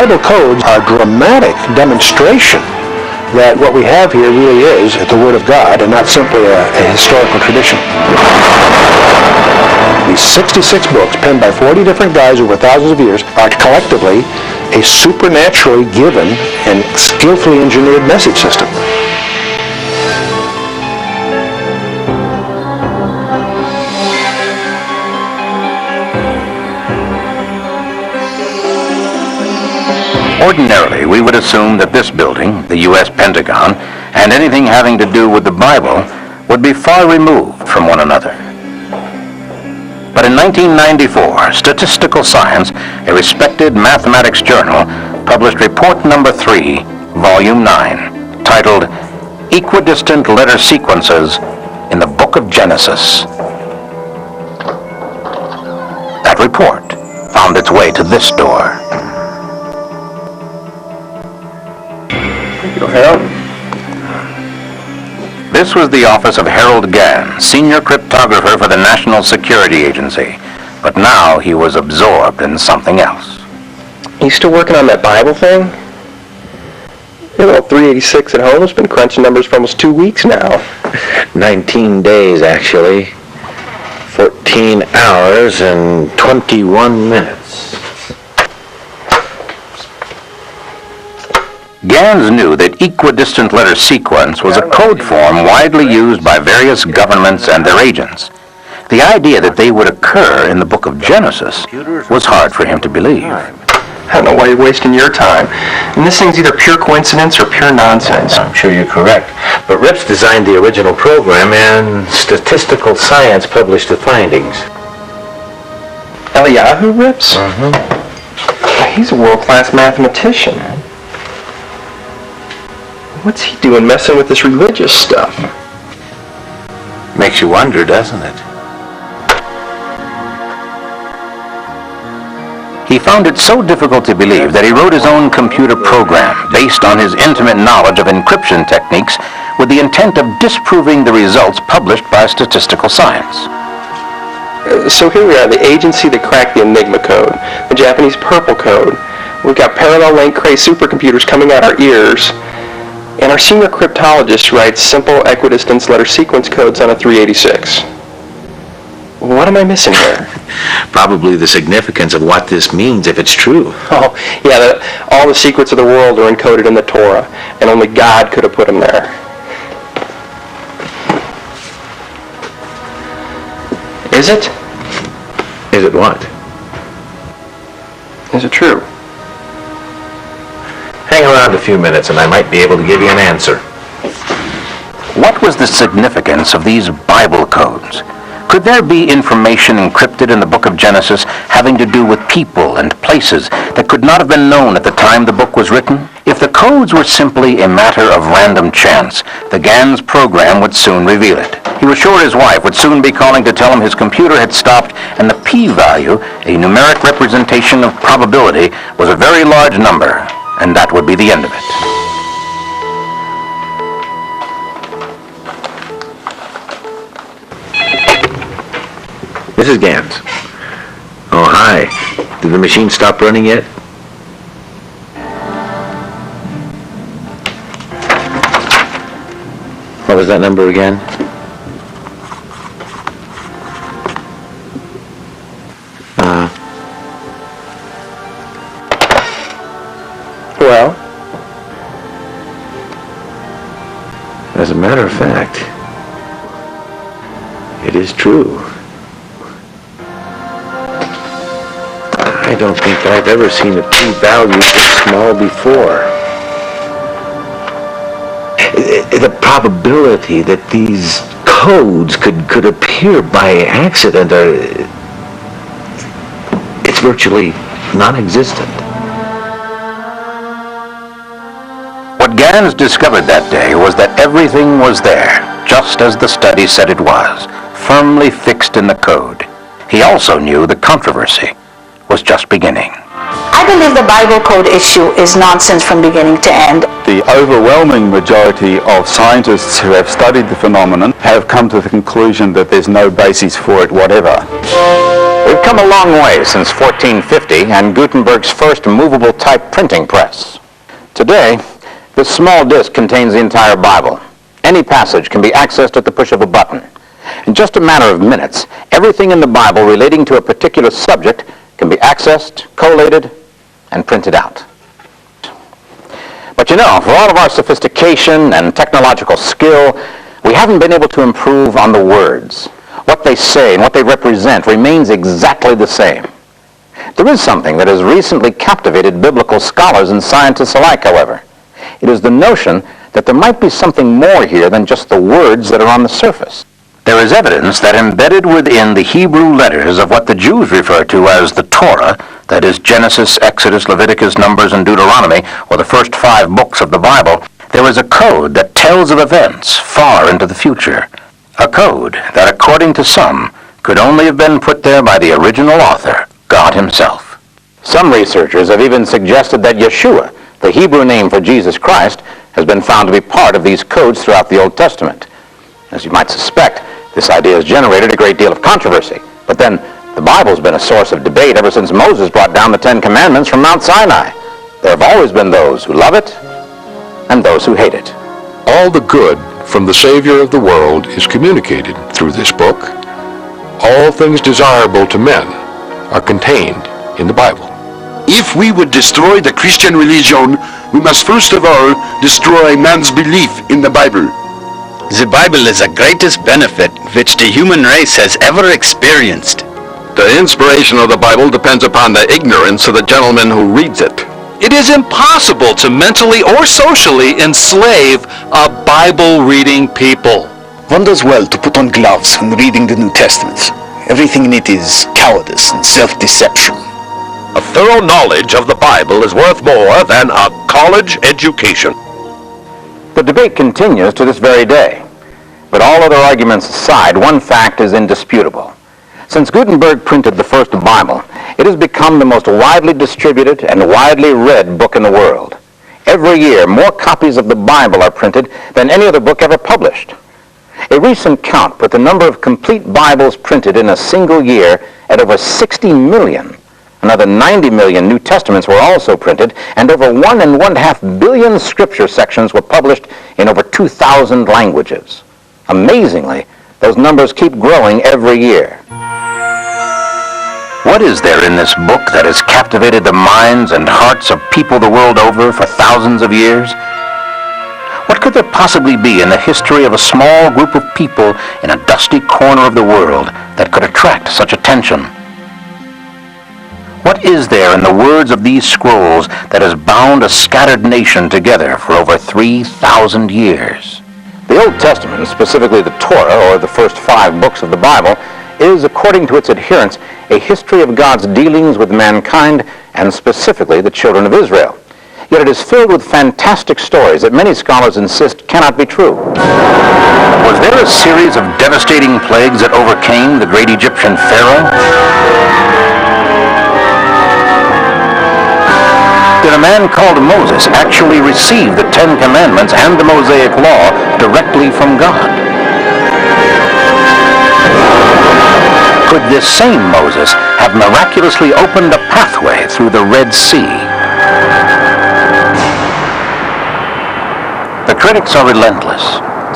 Bible codes are a dramatic demonstration that what we have here really is the Word of God and not simply a historical tradition. These 66 books, penned by 40 different guys over thousands of years, are collectively a supernaturally given and skillfully engineered message system. Ordinarily, we would assume that this building, the U.S. Pentagon, and anything having to do with the Bible would be far removed from one another. But in 1994, Statistical Science, a respected mathematics journal, published report number 3, volume 9, titled Equidistant Letter Sequences in the Book of Genesis. That report found its way to this door. Harold? This was the office of Harold Gans, senior cryptographer for the National Security Agency, but now he was absorbed in something else. You still working on that Bible thing? Your little 386 at home has been crunching numbers for almost 2 weeks now. 19 days, actually. 14 hours and 21 minutes. Gans knew that equidistant letter sequence was a code form widely used by various governments and their agents. The idea that they would occur in the book of Genesis was hard for him to believe. I don't know why you're wasting your time. And this thing's either pure coincidence or pure nonsense. I'm sure you're correct. But Rips designed the original program, and Statistical Science published the findings. Eliyahu Rips? Mm-hmm. He's a world-class mathematician. What's he doing messing with this religious stuff? Makes you wonder, doesn't it? He found it so difficult to believe that he wrote his own computer program based on his intimate knowledge of encryption techniques with the intent of disproving the results published by Statistical Science. So here we are, the agency that cracked the Enigma code, the Japanese Purple code. We've got parallel link Cray supercomputers coming out our ears. And our senior cryptologist writes simple equidistance letter sequence codes on a 386. What am I missing here? Probably the significance of what this means if it's true. Oh, yeah, all the secrets of the world are encoded in the Torah, and only God could have put them there. Is it? Is it what? Is it true? Hang around a few minutes and I might be able to give you an answer. What was the significance of these Bible codes? Could there be information encrypted in the book of Genesis having to do with people and places that could not have been known at the time the book was written? If the codes were simply a matter of random chance, the Gans program would soon reveal it. He was sure his wife would soon be calling to tell him his computer had stopped and the p-value, a numeric representation of probability, was a very large number. And that would be the end of it. Mrs. Gans. Oh, hi. Did the machine stop running yet? What was that number again? Well? As a matter of fact, it is true. I don't think I've ever seen a p-value this small before. The probability that these codes could appear by accident it's virtually non-existent. What Gans discovered that day was that everything was there, just as the study said it was, firmly fixed in the code. He also knew the controversy was just beginning. I believe the Bible code issue is nonsense from beginning to end. The overwhelming majority of scientists who have studied the phenomenon have come to the conclusion that there's no basis for it whatever. We've come a long way since 1450 and Gutenberg's first movable type printing press. Today, this small disc contains the entire Bible. Any passage can be accessed at the push of a button. In just a matter of minutes, everything in the Bible relating to a particular subject can be accessed, collated, and printed out. But you know, for all of our sophistication and technological skill, we haven't been able to improve on the words. What they say and what they represent remains exactly the same. There is something that has recently captivated biblical scholars and scientists alike, however. It is the notion that there might be something more here than just the words that are on the surface. There is evidence that embedded within the Hebrew letters of what the Jews refer to as the Torah, that is Genesis, Exodus, Leviticus, Numbers, and Deuteronomy, or the first 5 books of the Bible, there is a code that tells of events far into the future. A code that, according to some, could only have been put there by the original author, God himself. Some researchers have even suggested that Yeshua, the Hebrew name for Jesus Christ, has been found to be part of these codes throughout the Old Testament. As you might suspect, this idea has generated a great deal of controversy. But then, the Bible's been a source of debate ever since Moses brought down the 10 Commandments from Mount Sinai. There have always been those who love it and those who hate it. All the good from the Savior of the world is communicated through this book. All things desirable to men are contained in the Bible. If we would destroy the Christian religion, we must first of all destroy man's belief in the Bible. The Bible is the greatest benefit which the human race has ever experienced. The inspiration of the Bible depends upon the ignorance of the gentleman who reads it. It is impossible to mentally or socially enslave a Bible-reading people. One does well to put on gloves when reading the New Testament. Everything in it is cowardice and self-deception. A thorough knowledge of the Bible is worth more than a college education. The debate continues to this very day. But all other arguments aside, one fact is indisputable. Since Gutenberg printed the first Bible, it has become the most widely distributed and widely read book in the world. Every year, more copies of the Bible are printed than any other book ever published. A recent count put the number of complete Bibles printed in a single year at over 60 million. Another 90 million New Testaments were also printed, and over 1.5 billion scripture sections were published in over 2,000 languages. Amazingly, those numbers keep growing every year. What is there in this book that has captivated the minds and hearts of people the world over for thousands of years? What could there possibly be in the history of a small group of people in a dusty corner of the world that could attract such attention? What is there in the words of these scrolls that has bound a scattered nation together for over 3,000 years? The Old Testament, specifically the Torah, or the first 5 books of the Bible, is, according to its adherents, a history of God's dealings with mankind, and specifically the children of Israel. Yet it is filled with fantastic stories that many scholars insist cannot be true. Was there a series of devastating plagues that overcame the great Egyptian Pharaoh? Did a man called Moses actually receive the 10 Commandments and the Mosaic Law directly from God? Could this same Moses have miraculously opened a pathway through the Red Sea? The critics are relentless.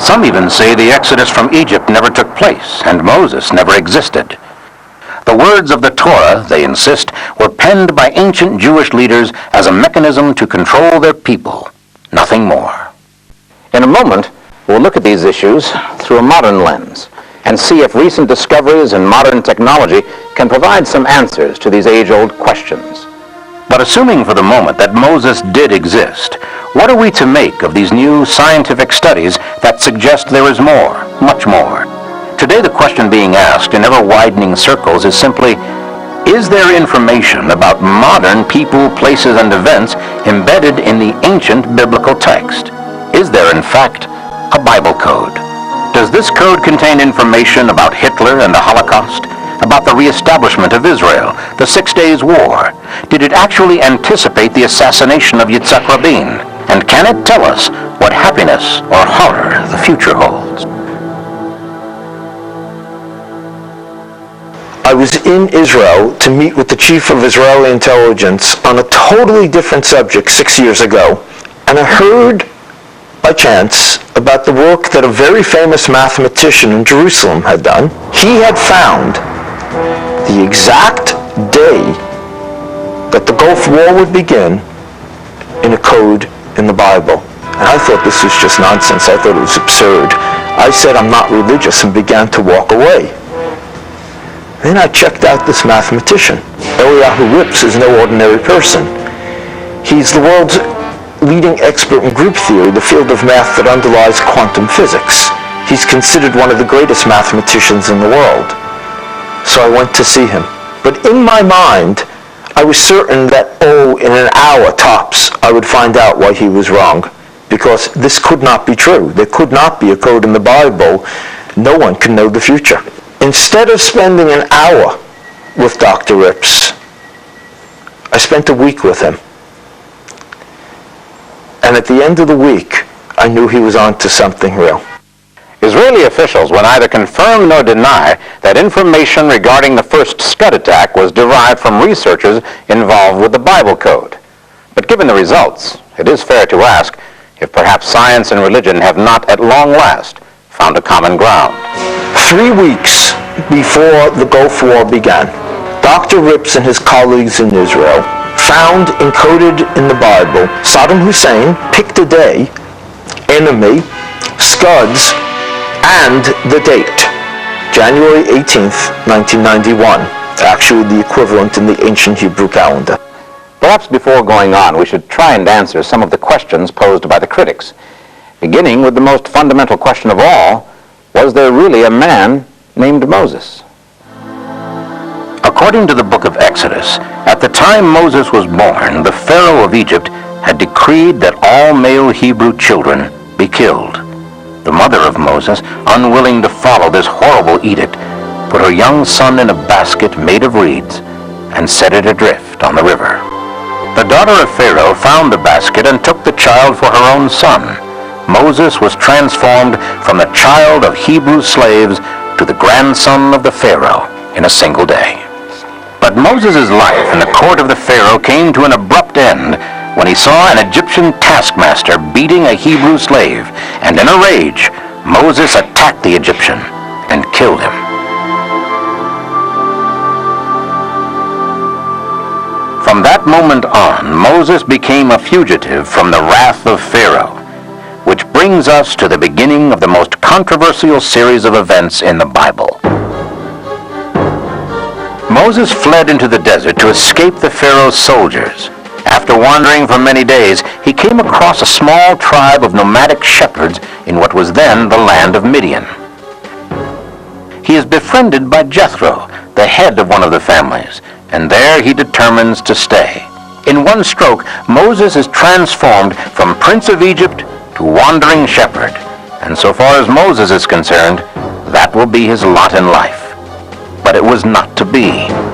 Some even say the Exodus from Egypt never took place and Moses never existed. The words of the Torah, they insist, were penned by ancient Jewish leaders as a mechanism to control their people, nothing more. In a moment, we'll look at these issues through a modern lens and see if recent discoveries in modern technology can provide some answers to these age-old questions. But assuming for the moment that Moses did exist, what are we to make of these new scientific studies that suggest there is more, much more? Today the question being asked in ever-widening circles is simply, is there information about modern people, places, and events embedded in the ancient biblical text? Is there, in fact, a Bible code? Does this code contain information about Hitler and the Holocaust? About the reestablishment of Israel, the 6 Days War? Did it actually anticipate the assassination of Yitzhak Rabin? And And can it tell us what happiness or horror the future holds? I was in Israel to meet with the chief of Israeli intelligence on a totally different subject 6 years ago, and I heard by chance about the work that a very famous mathematician in Jerusalem had done. He had found the exact day that the Gulf War would begin in a code in the Bible. And I thought this was just nonsense. I thought it was absurd. I said, I'm not religious, and began to walk away. Then I checked out this mathematician. Eliyahu Rips is no ordinary person. He's the world's leading expert in group theory, the field of math that underlies quantum physics. He's considered one of the greatest mathematicians in the world. So I went to see him. But in my mind, I was certain that, in an hour tops, I would find out why he was wrong. Because this could not be true. There could not be a code in the Bible. No one can know the future. Instead of spending an hour with Dr. Rips, I spent a week with him. And at the end of the week, I knew he was on to something real. Israeli officials will neither confirm nor deny that information regarding the first Scud attack was derived from researchers involved with the Bible code. But given the results, it is fair to ask if perhaps science and religion have not at long last found a common ground. 3 weeks before the Gulf War began, Dr. Rips and his colleagues in Israel found encoded in the Bible Saddam Hussein picked a day, enemy, Scuds, and the date, January 18th, 1991, actually the equivalent in the ancient Hebrew calendar. Perhaps before going on, we should try and answer some of the questions posed by the critics, beginning with the most fundamental question of all: was there really a man named Moses? According to the book of Exodus, at the time Moses was born, the Pharaoh of Egypt had decreed that all male Hebrew children be killed. The mother of Moses, unwilling to follow this horrible edict, put her young son in a basket made of reeds and set it adrift on the river. The daughter of Pharaoh found the basket and took the child for her own son. Moses was transformed from the child of Hebrew slaves to the grandson of the Pharaoh in a single day. But Moses' life in the court of the Pharaoh came to an abrupt end when he saw an Egyptian taskmaster beating a Hebrew slave, and in a rage, Moses attacked the Egyptian and killed him. From that moment on, Moses became a fugitive from the wrath of Pharaoh, which brings us to the beginning of the most controversial series of events in the Bible. Moses fled into the desert to escape the Pharaoh's soldiers. After wandering for many days, he came across a small tribe of nomadic shepherds in what was then the land of Midian. He is befriended by Jethro, the head of one of the families, and there he determines to stay. In one stroke, Moses is transformed from Prince of Egypt to wandering shepherd, and so far as Moses is concerned, that will be his lot in life. But it was not to be.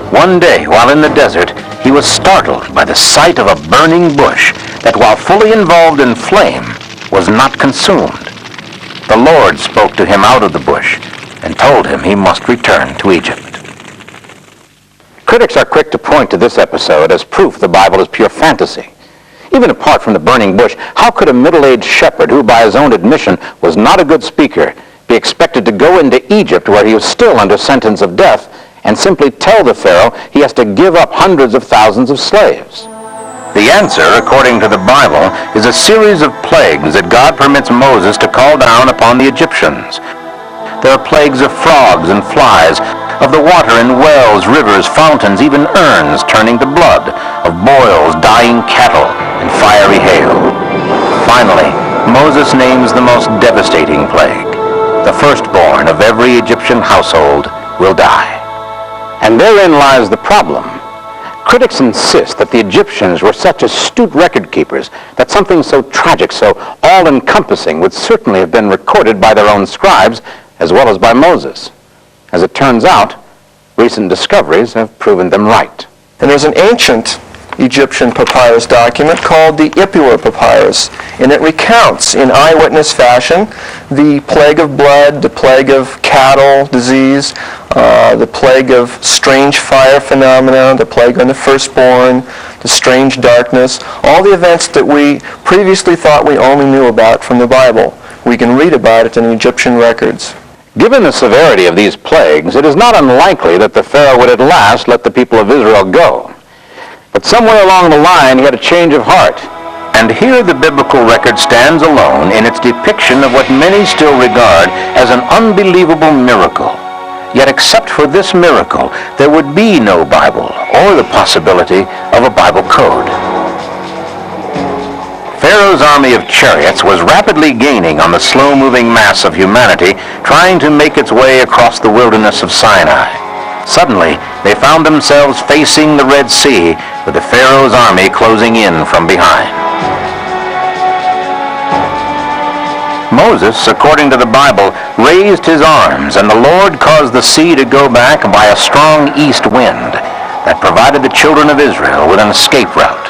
One day, while in the desert, he was startled by the sight of a burning bush that, while fully involved in flame, was not consumed. The Lord spoke to him out of the bush and told him he must return to Egypt. Critics are quick to point to this episode as proof the Bible is pure fantasy. Even apart from the burning bush, how could a middle-aged shepherd who, by his own admission, was not a good speaker, be expected to go into Egypt, where he was still under sentence of death, and simply tell the Pharaoh he has to give up hundreds of thousands of slaves? The answer, according to the Bible, is a series of plagues that God permits Moses to call down upon the Egyptians. There are plagues of frogs and flies, of the water in wells, rivers, fountains, even urns turning to blood, of boils, dying cattle, and fiery hail. Finally, Moses names the most devastating plague. The firstborn of every Egyptian household will die. And therein lies the problem. Critics insist that the Egyptians were such astute record keepers that something so tragic, so all-encompassing, would certainly have been recorded by their own scribes as well as by Moses. As it turns out, recent discoveries have proven them right. And there's an ancient Egyptian papyrus document called the Ipuwer Papyrus, and it recounts in eyewitness fashion the plague of blood, the plague of cattle disease, the plague of strange fire phenomena, the plague on the firstborn, the strange darkness, all the events that we previously thought we only knew about from the Bible. We can read about it in Egyptian records. Given the severity of these plagues, it is not unlikely that the Pharaoh would at last let the people of Israel go. But somewhere along the line, he had a change of heart. And here the biblical record stands alone in its depiction of what many still regard as an unbelievable miracle. Yet except for this miracle, there would be no Bible or the possibility of a Bible code. Pharaoh's army of chariots was rapidly gaining on the slow-moving mass of humanity trying to make its way across the wilderness of Sinai. Suddenly, they found themselves facing the Red Sea with the Pharaoh's army closing in from behind. Moses, according to the Bible, raised his arms, and the Lord caused the sea to go back by a strong east wind that provided the children of Israel with an escape route.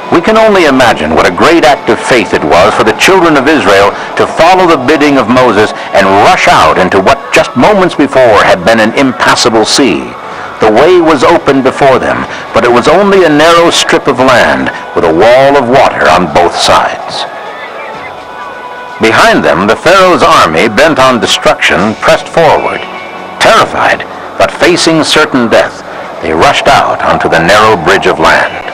We can only imagine what a great act of faith it was for the children of Israel to follow the bidding of Moses and rush out into what just moments before had been an impassable sea. The way was open before them, but it was only a narrow strip of land with a wall of water on both sides. Behind them, the Pharaoh's army, bent on destruction, pressed forward. Terrified, but facing certain death, they rushed out onto the narrow bridge of land.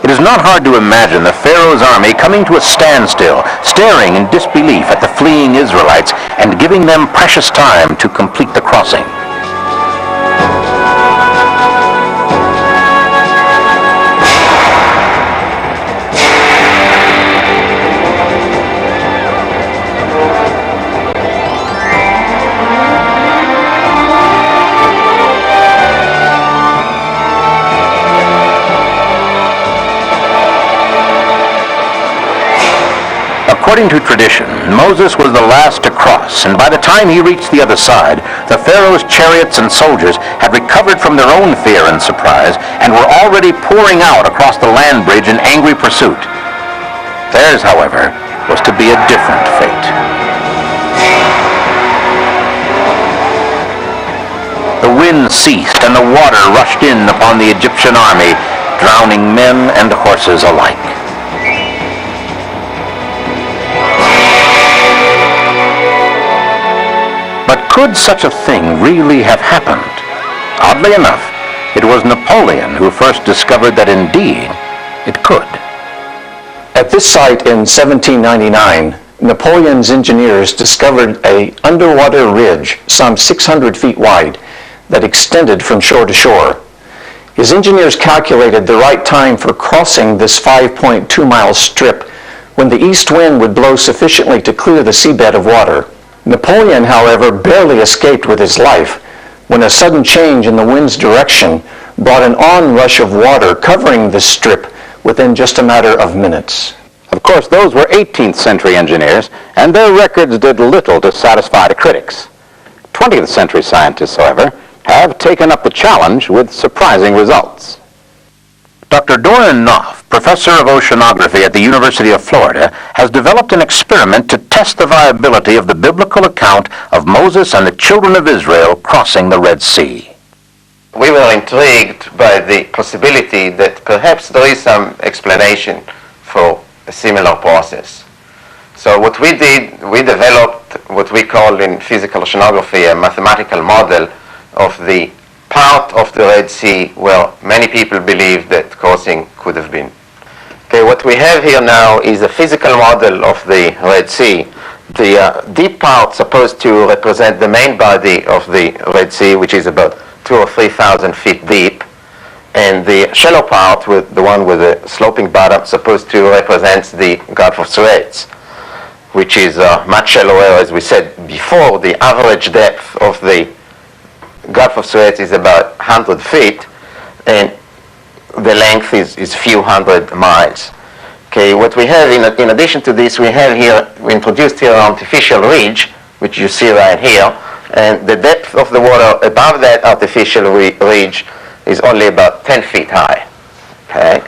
It is not hard to imagine the Pharaoh's army coming to a standstill, staring in disbelief at the fleeing Israelites and giving them precious time to complete the crossing. According to tradition, Moses was the last to cross, and by the time he reached the other side, the Pharaoh's chariots and soldiers had recovered from their own fear and surprise and were already pouring out across the land bridge in angry pursuit. Theirs, however, was to be a different fate. The wind ceased and the water rushed in upon the Egyptian army, drowning men and horses alike. But could such a thing really have happened? Oddly enough, it was Napoleon who first discovered that indeed it could. At this site in 1799, Napoleon's engineers discovered an underwater ridge some 600 feet wide that extended from shore to shore. His engineers calculated the right time for crossing this 5.2-mile strip when the east wind would blow sufficiently to clear the seabed of water. Napoleon, however, barely escaped with his life when a sudden change in the wind's direction brought an onrush of water covering this strip within just a matter of minutes. Of course, those were 18th century engineers, and their records did little to satisfy the critics. 20th century scientists, however, have taken up the challenge with surprising results. Dr. Doran Knopf, professor of oceanography at the University of Florida, has developed an experiment to test the viability of the biblical account of Moses and the children of Israel crossing the Red Sea. We were intrigued by the possibility that perhaps there is some explanation for a similar process. So what we did, we developed what we call in physical oceanography a mathematical model of the part of the Red Sea where many people believe that crossing could have been. Okay, what we have here now is a physical model of the Red Sea. The deep part supposed to represent the main body of the Red Sea, which is about 2,000 or 3,000 feet deep, and the shallow part, with the one with the sloping bottom, supposed to represent the Gulf of Suez, which is much shallower. As we said before, the average depth of the Gulf of Suez is about 100 feet, and the length is few hundred miles. Okay, what we have in addition to this, we introduced here an artificial ridge, which you see right here, And the depth of the water above that artificial ridge is only about 10 feet high. Okay?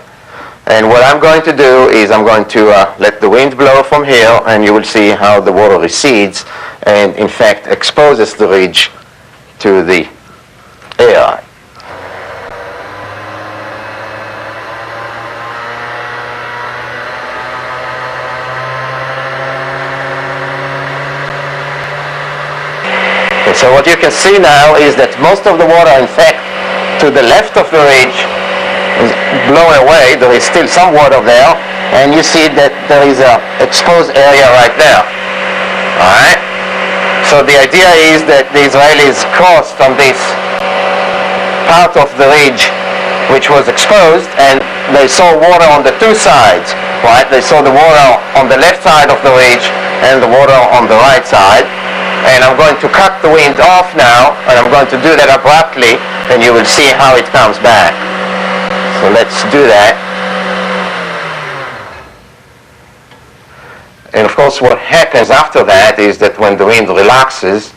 And what I'm going to do is I'm going to let the wind blow from here, and you will see how the water recedes and in fact exposes the ridge to the air. Okay, so what you can see now is that most of the water, in fact, to the left of the ridge is blown away. There is still some water there, and you see that there is an exposed area right there. All right? So the idea is that the Israelis crossed on this part of the ridge which was exposed, and they saw water on the two sides, right? They saw the water on the left side of the ridge and the water on the right side. And I'm going to cut the wind off now, and I'm going to do that abruptly, and you will see how it comes back. So let's do that. And of course what happens after that is that when the wind relaxes,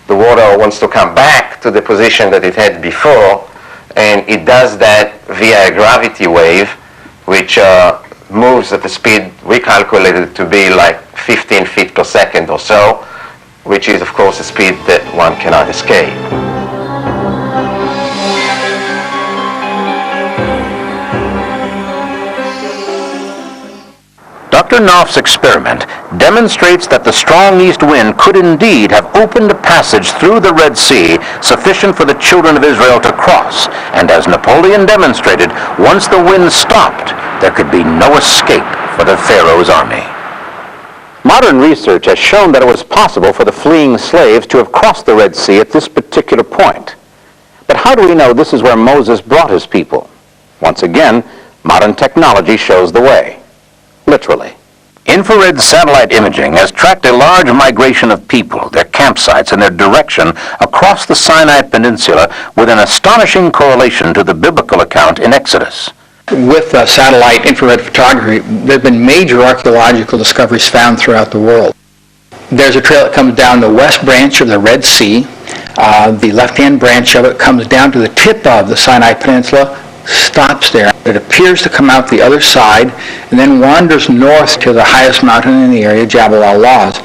the water wants to come back to the position that it had before, and it does that via a gravity wave, which moves at the speed we calculated to be like 15 feet per second or so, which is of course a speed that one cannot escape. Dr. Knopf's experiment demonstrates that the strong east wind could indeed have opened a passage through the Red Sea sufficient for the children of Israel to cross, and as Napoleon demonstrated, once the wind stopped, there could be no escape for the Pharaoh's army. Modern research has shown that it was possible for the fleeing slaves to have crossed the Red Sea at this particular point. But how do we know this is where Moses brought his people? Once again, modern technology shows the way. Literally. Infrared satellite imaging has tracked a large migration of people, their campsites, and their direction across the Sinai Peninsula with an astonishing correlation to the biblical account in Exodus. With satellite infrared photography, there have been major archaeological discoveries found throughout the world. There's a trail that comes down the west branch of the Red Sea. The left-hand branch of it comes down to the tip of the Sinai Peninsula, stops there. It appears to come out the other side and then wanders north to the highest mountain in the area, Jabal al-Lawz.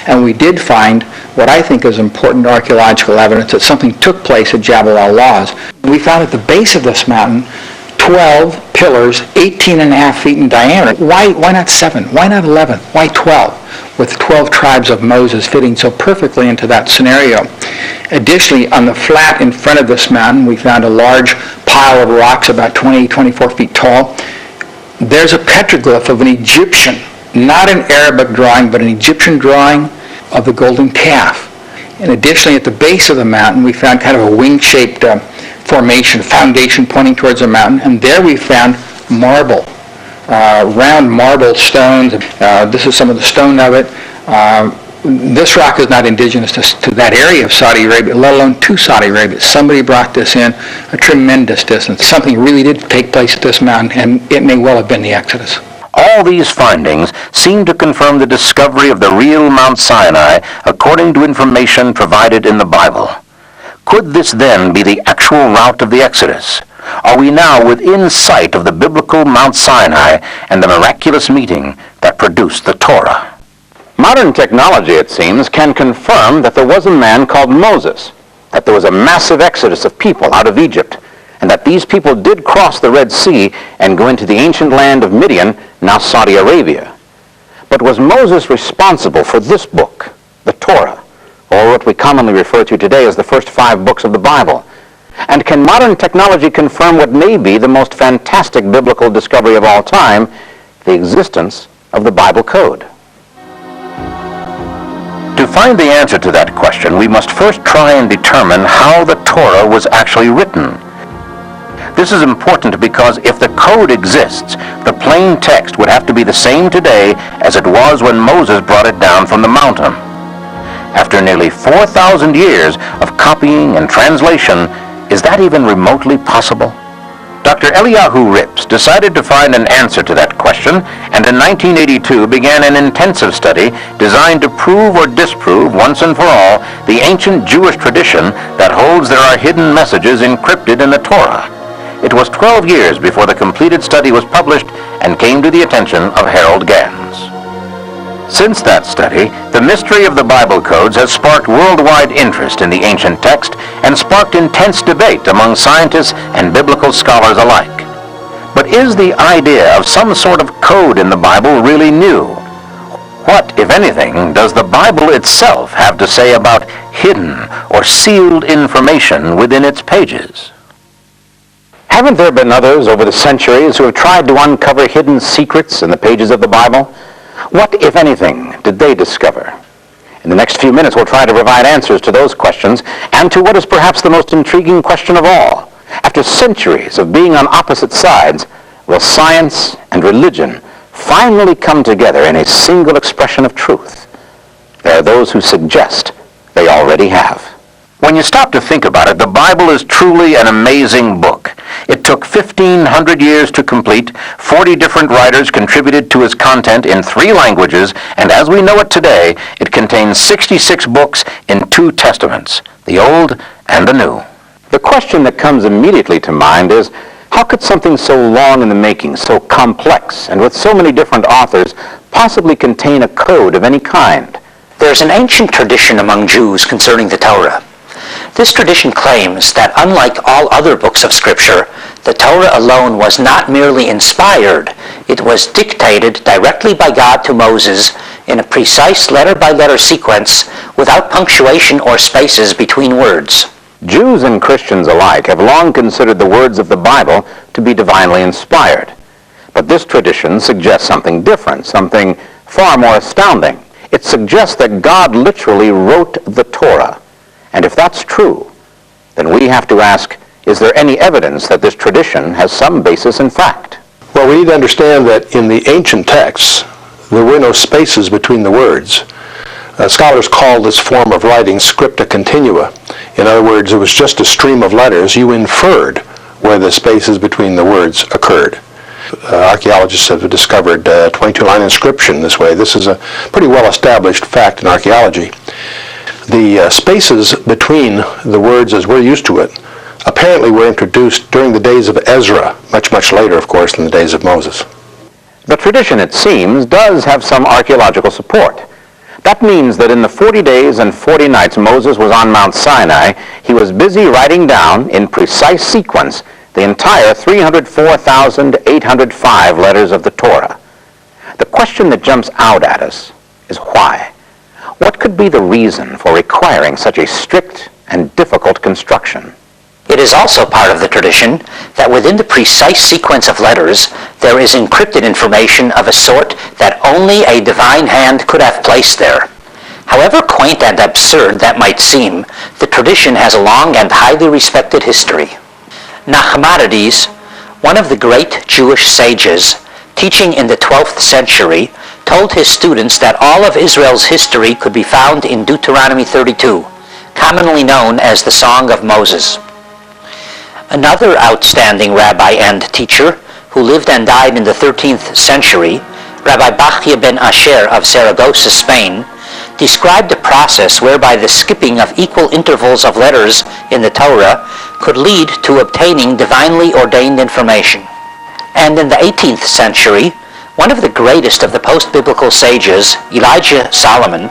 And we did find what I think is important archaeological evidence that something took place at Jabal al-Lawz. We found at the base of this mountain 12 pillars, 18 and a half feet in diameter. Why not 7? Why not 11? Why 12? With 12 tribes of Moses fitting so perfectly into that scenario. Additionally, on the flat in front of this mountain, we found a large pile of rocks about 24 feet tall. There's a petroglyph of an Egyptian, not an Arabic drawing, but an Egyptian drawing of the golden calf. And additionally, at the base of the mountain, we found kind of a wing-shaped formation, foundation pointing towards the mountain, and there we found marble, round marble stones. This is some of the stone of it. This rock is not indigenous to that area of Saudi Arabia, let alone to Saudi Arabia. Somebody brought this in a tremendous distance. Something really did take place at this mountain, and it may well have been the Exodus. All these findings seem to confirm the discovery of the real Mount Sinai according to information provided in the Bible. Could this then be the actual route of the Exodus? Are we now within sight of the biblical Mount Sinai and the miraculous meeting that produced the Torah? Modern technology, it seems, can confirm that there was a man called Moses, that there was a massive exodus of people out of Egypt, and that these people did cross the Red Sea and go into the ancient land of Midian, now Saudi Arabia. But was Moses responsible for this book, the Torah, or what we commonly refer to today as the first 5 books of the Bible? And can modern technology confirm what may be the most fantastic biblical discovery of all time, the existence of the Bible code? To find the answer to that question, we must first try and determine how the Torah was actually written. This is important because if the code exists, the plain text would have to be the same today as it was when Moses brought it down from the mountain. After nearly 4,000 years of copying and translation, is that even remotely possible? Dr. Eliyahu Rips decided to find an answer to that question, and in 1982 began an intensive study designed to prove or disprove once and for all the ancient Jewish tradition that holds there are hidden messages encrypted in the Torah. It was 12 years before the completed study was published and came to the attention of Harold Gans. Since that study, the mystery of the Bible codes has sparked worldwide interest in the ancient text and sparked intense debate among scientists and biblical scholars alike. But is the idea of some sort of code in the Bible really new? What, if anything, does the Bible itself have to say about hidden or sealed information within its pages? Haven't there been others over the centuries who have tried to uncover hidden secrets in the pages of the Bible? What, if anything, did they discover? In the next few minutes, we'll try to provide answers to those questions and to what is perhaps the most intriguing question of all. After centuries of being on opposite sides, will science and religion finally come together in a single expression of truth? There are those who suggest they already have. When you stop to think about it, the Bible is truly an amazing book. It took 1,500 years to complete, 40 different writers contributed to its content in 3 languages, and as we know it today, it contains 66 books in 2 testaments, the Old and the New. The question that comes immediately to mind is, how could something so long in the making, so complex, and with so many different authors, possibly contain a code of any kind? There's an ancient tradition among Jews concerning the Torah. This tradition claims that unlike all other books of Scripture, the Torah alone was not merely inspired, it was dictated directly by God to Moses in a precise letter-by-letter sequence without punctuation or spaces between words. Jews and Christians alike have long considered the words of the Bible to be divinely inspired. But this tradition suggests something different, something far more astounding. It suggests that God literally wrote the Torah. And if that's true, then we have to ask, is there any evidence that this tradition has some basis in fact? Well, we need to understand that in the ancient texts, there were no spaces between the words. Scholars call this form of writing scripta continua. In other words, it was just a stream of letters. You inferred where the spaces between the words occurred. Archaeologists have discovered 22-line inscription this way. This is a pretty well-established fact in archaeology. The spaces between the words as we're used to it apparently were introduced during the days of Ezra, much, much later, of course, than the days of Moses. The tradition, it seems, does have some archaeological support. That means that in the 40 days and 40 nights Moses was on Mount Sinai, he was busy writing down, in precise sequence, the entire 304,805 letters of the Torah. The question that jumps out at us is why? What could be the reason for requiring such a strict and difficult construction? It is also part of the tradition that within the precise sequence of letters, there is encrypted information of a sort that only a divine hand could have placed there. However quaint and absurd that might seem, the tradition has a long and highly respected history. Nachmanides, one of the great Jewish sages, teaching in the 12th century, told his students that all of Israel's history could be found in Deuteronomy 32, commonly known as the Song of Moses. Another outstanding rabbi and teacher, who lived and died in the 13th century, Rabbi Bachya ben Asher of Saragossa, Spain, described a process whereby the skipping of equal intervals of letters in the Torah could lead to obtaining divinely ordained information. And in the 18th century, one of the greatest of the post-biblical sages, Elijah Solomon,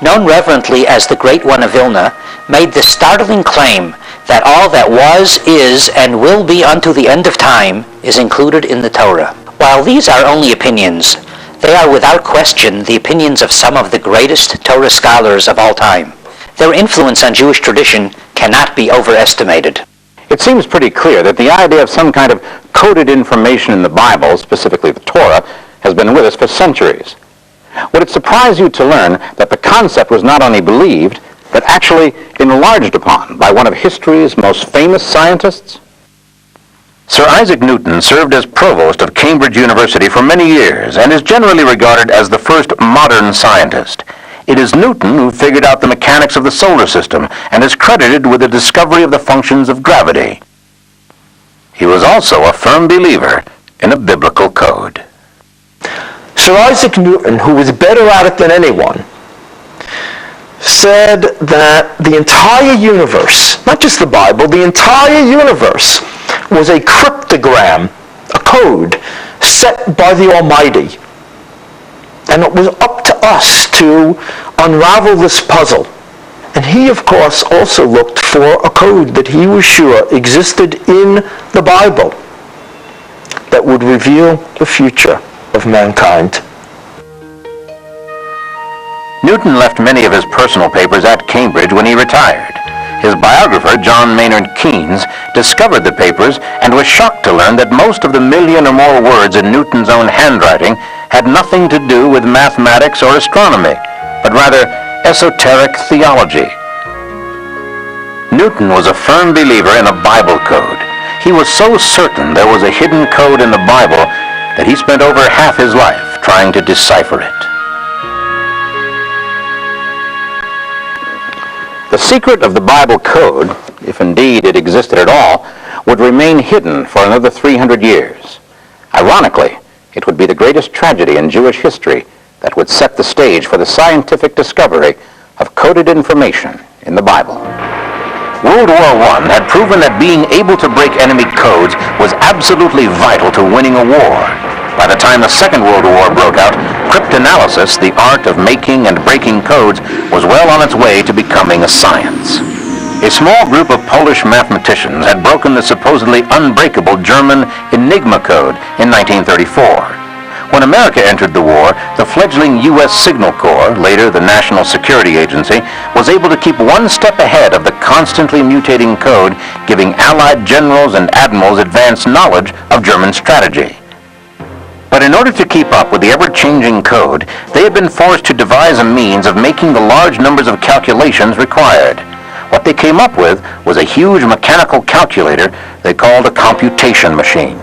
known reverently as the Great One of Vilna, made the startling claim that all that was, is, and will be unto the end of time is included in the Torah. While these are only opinions, they are without question the opinions of some of the greatest Torah scholars of all time. Their influence on Jewish tradition cannot be overestimated. It seems pretty clear that the idea of some kind of coded information in the Bible, specifically the Torah, has been with us for centuries. Would it surprise you to learn that the concept was not only believed, but actually enlarged upon by one of history's most famous scientists? Sir Isaac Newton served as provost of Cambridge University for many years and is generally regarded as the first modern scientist. It is Newton who figured out the mechanics of the solar system and is credited with the discovery of the functions of gravity. He was also a firm believer in a biblical code. Sir Isaac Newton, who was better at it than anyone, said that the entire universe, not just the Bible, the entire universe was a cryptogram, a code set by the Almighty. And it was up to us to unravel this puzzle. And he, of course, also looked for a code that he was sure existed in the Bible that would reveal the future of mankind. Newton left many of his personal papers at Cambridge when he retired. His biographer, John Maynard Keynes, discovered the papers and was shocked to learn that most of the 1 million or more words in Newton's own handwriting had nothing to do with mathematics or astronomy, but rather esoteric theology. Newton was a firm believer in a Bible code. He was so certain there was a hidden code in the Bible that he spent over half his life trying to decipher it. The secret of the Bible code, if indeed it existed at all, would remain hidden for another 300 years. Ironically, it would be the greatest tragedy in Jewish history that would set the stage for the scientific discovery of coded information in the Bible. World War I had proven that being able to break enemy codes was absolutely vital to winning a war. By the time the Second World War broke out, cryptanalysis, the art of making and breaking codes, was well on its way to becoming a science. A small group of Polish mathematicians had broken the supposedly unbreakable German Enigma code in 1934. When America entered the war, the fledgling U.S. Signal Corps, later the National Security Agency, was able to keep one step ahead of the constantly mutating code, giving Allied generals and admirals advanced knowledge of German strategy. But in order to keep up with the ever-changing code, they had been forced to devise a means of making the large numbers of calculations required. What they came up with was a huge mechanical calculator they called a computation machine.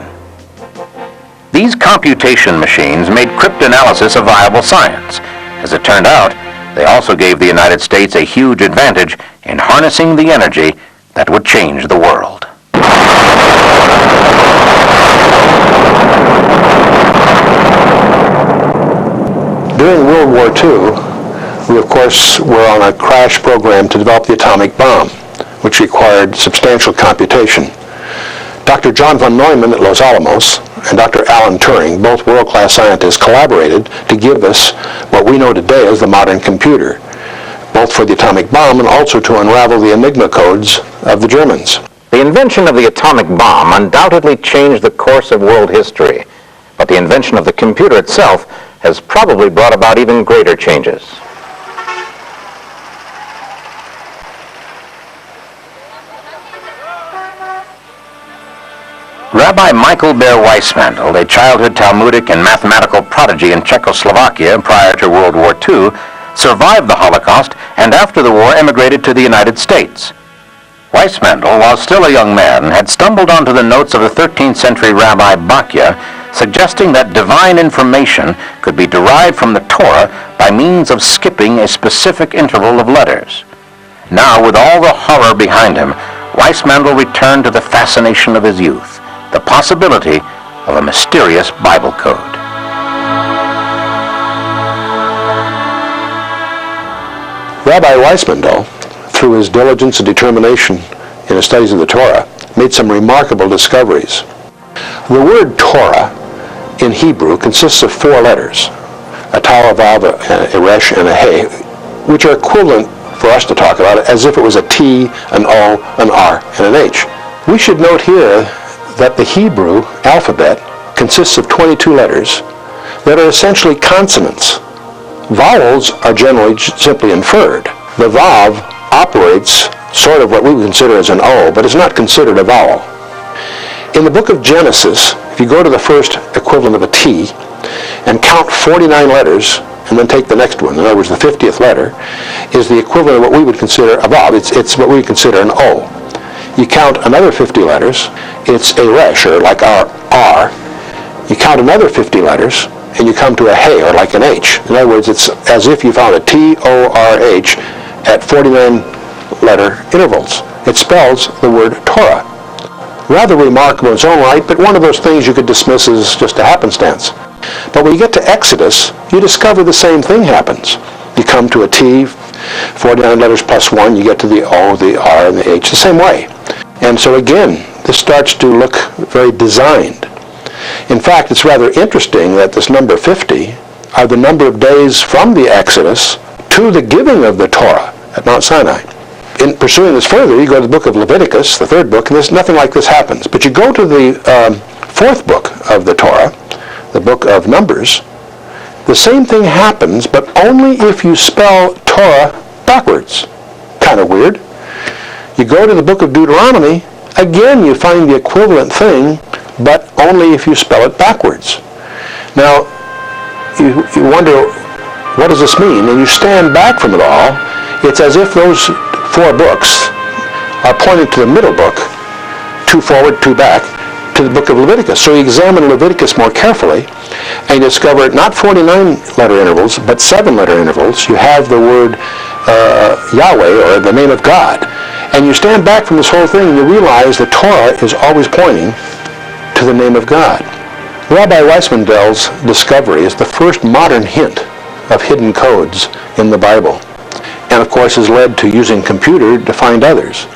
These computation machines made cryptanalysis a viable science. As it turned out, they also gave the United States a huge advantage in harnessing the energy that would change the world. During World War II, we of course were on a crash program to develop the atomic bomb, which required substantial computation. Dr. John von Neumann at Los Alamos and Dr. Alan Turing, both world-class scientists, collaborated to give us what we know today as the modern computer, both for the atomic bomb and also to unravel the Enigma codes of the Germans. The invention of the atomic bomb undoubtedly changed the course of world history, but the invention of the computer itself has probably brought about even greater changes. Rabbi Michael Bear Weissmandl, a childhood Talmudic and mathematical prodigy in Czechoslovakia prior to World War II, survived the Holocaust and after the war emigrated to the United States. Weissmandl, while still a young man, had stumbled onto the notes of the 13th century Rabbi Bakya, suggesting that divine information could be derived from the Torah by means of skipping a specific interval of letters. Now, with all the horror behind him, Weissmandl returned to the fascination of his youth, the possibility of a mysterious Bible code. Rabbi Weissmandl, through his diligence and determination in his studies of the Torah, made some remarkable discoveries. The word Torah in Hebrew consists of 4 letters, a Tau, a Vav, a Resh, and a He, which are equivalent for us to talk about it as if it was a T, an O, an R, and an H. We should note here that the Hebrew alphabet consists of 22 letters that are essentially consonants. Vowels are generally simply inferred. The Vav operates sort of what we would consider as an O, but is not considered a vowel. In the book of Genesis, if you go to the first equivalent of a T and count 49 letters, and then take the next one, in other words, the 50th letter, is the equivalent of what we would consider a Vav. It's what we would consider an O. You count another 50 letters, it's a Resh, or like our R. You count another 50 letters, and you come to a He, or like an H. In other words, it's as if you found a T-O-R-H at 49 letter intervals. It spells the word Torah. Rather remarkable in its own right, but one of those things you could dismiss as just a happenstance. But when you get to Exodus, you discover the same thing happens. You come to a T, 49 letters plus 1, you get to the O, the R, and the H the same way. And so again, this starts to look very designed. In fact, it's rather interesting that this number 50 are the number of days from the Exodus to the giving of the Torah at Mount Sinai. In pursuing this further, you go to the book of Leviticus, the third book, and nothing like this happens. But you go to the fourth book of the Torah, the book of Numbers, the same thing happens, but only if you spell Torah backwards. Kind of weird. You go to the book of Deuteronomy, again you find the equivalent thing, but only if you spell it backwards. Now, you wonder, what does this mean? And you stand back from it all. It's as if those 4 books are pointing to the middle book, 2 forward, 2 back, to the book of Leviticus. So you examine Leviticus more carefully, and you discover not 49 letter intervals, but 7 letter intervals. You have the word Yahweh, or the name of God. And you stand back from this whole thing, and you realize the Torah is always pointing to the name of God. Rabbi Weissmandel's discovery is the first modern hint of hidden codes in the Bible, and of course has led to using computer to find others.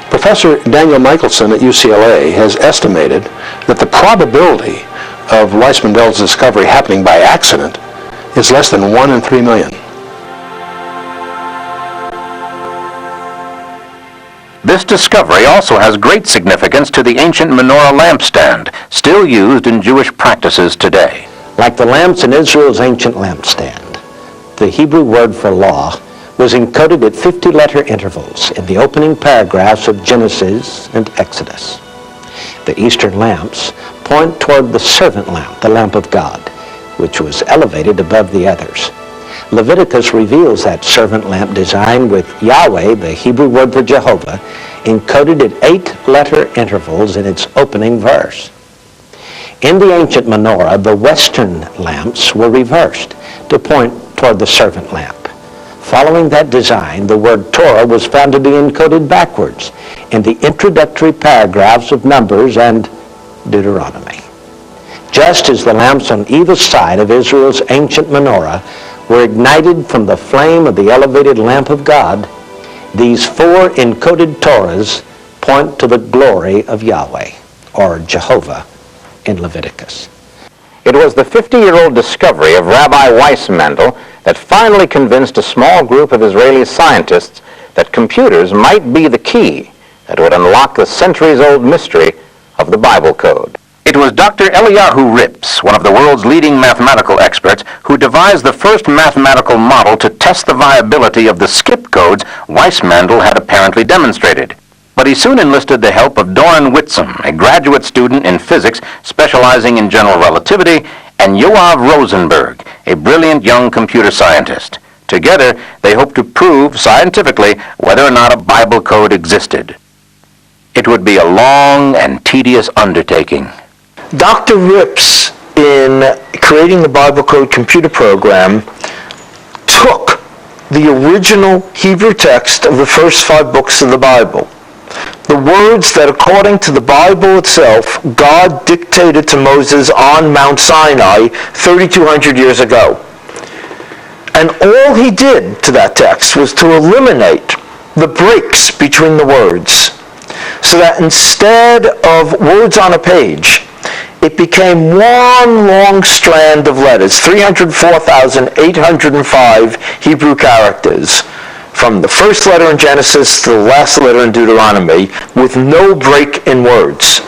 Professor Daniel Michelson at UCLA has estimated that the probability of Weissmandel's discovery happening by accident is less than 1 in 3 million. This discovery also has great significance to the ancient menorah lampstand, still used in Jewish practices today. Like the lamps in Israel's ancient lampstand, the Hebrew word for law was encoded at 50-letter intervals in the opening paragraphs of Genesis and Exodus. The Eastern lamps point toward the servant lamp, the lamp of God, which was elevated above the others. Leviticus reveals that servant lamp design with Yahweh, the Hebrew word for Jehovah, encoded at 8-letter intervals in its opening verse. In the ancient menorah, the Western lamps were reversed to point toward the servant lamp. Following that design, the word Torah was found to be encoded backwards in the introductory paragraphs of Numbers and Deuteronomy. Just as the lamps on either side of Israel's ancient menorah were ignited from the flame of the elevated lamp of God, these 4 encoded Torahs point to the glory of Yahweh, or Jehovah, in Leviticus. It was the 50-year-old discovery of Rabbi Weissmandel that finally convinced a small group of Israeli scientists that computers might be the key that would unlock the centuries-old mystery of the Bible code. It was Dr. Eliyahu Rips, one of the world's leading mathematical experts, who devised the first mathematical model to test the viability of the skip codes Weissmandel had apparently demonstrated. But he soon enlisted the help of Doran Whitsom, a graduate student in physics specializing in general relativity, and Yoav Rosenberg, a brilliant young computer scientist. Together, they hoped to prove scientifically whether or not a Bible code existed. It would be a long and tedious undertaking. Dr. Rips, in creating the Bible Code computer program, took the original Hebrew text of the first 5 books of the Bible, the words that, according to the Bible itself, God dictated to Moses on Mount Sinai 3,200 years ago. And all he did to that text was to eliminate the breaks between the words, so that instead of words on a page, it became one long strand of letters, 304,805 Hebrew characters, from the first letter in Genesis to the last letter in Deuteronomy, with no break in words.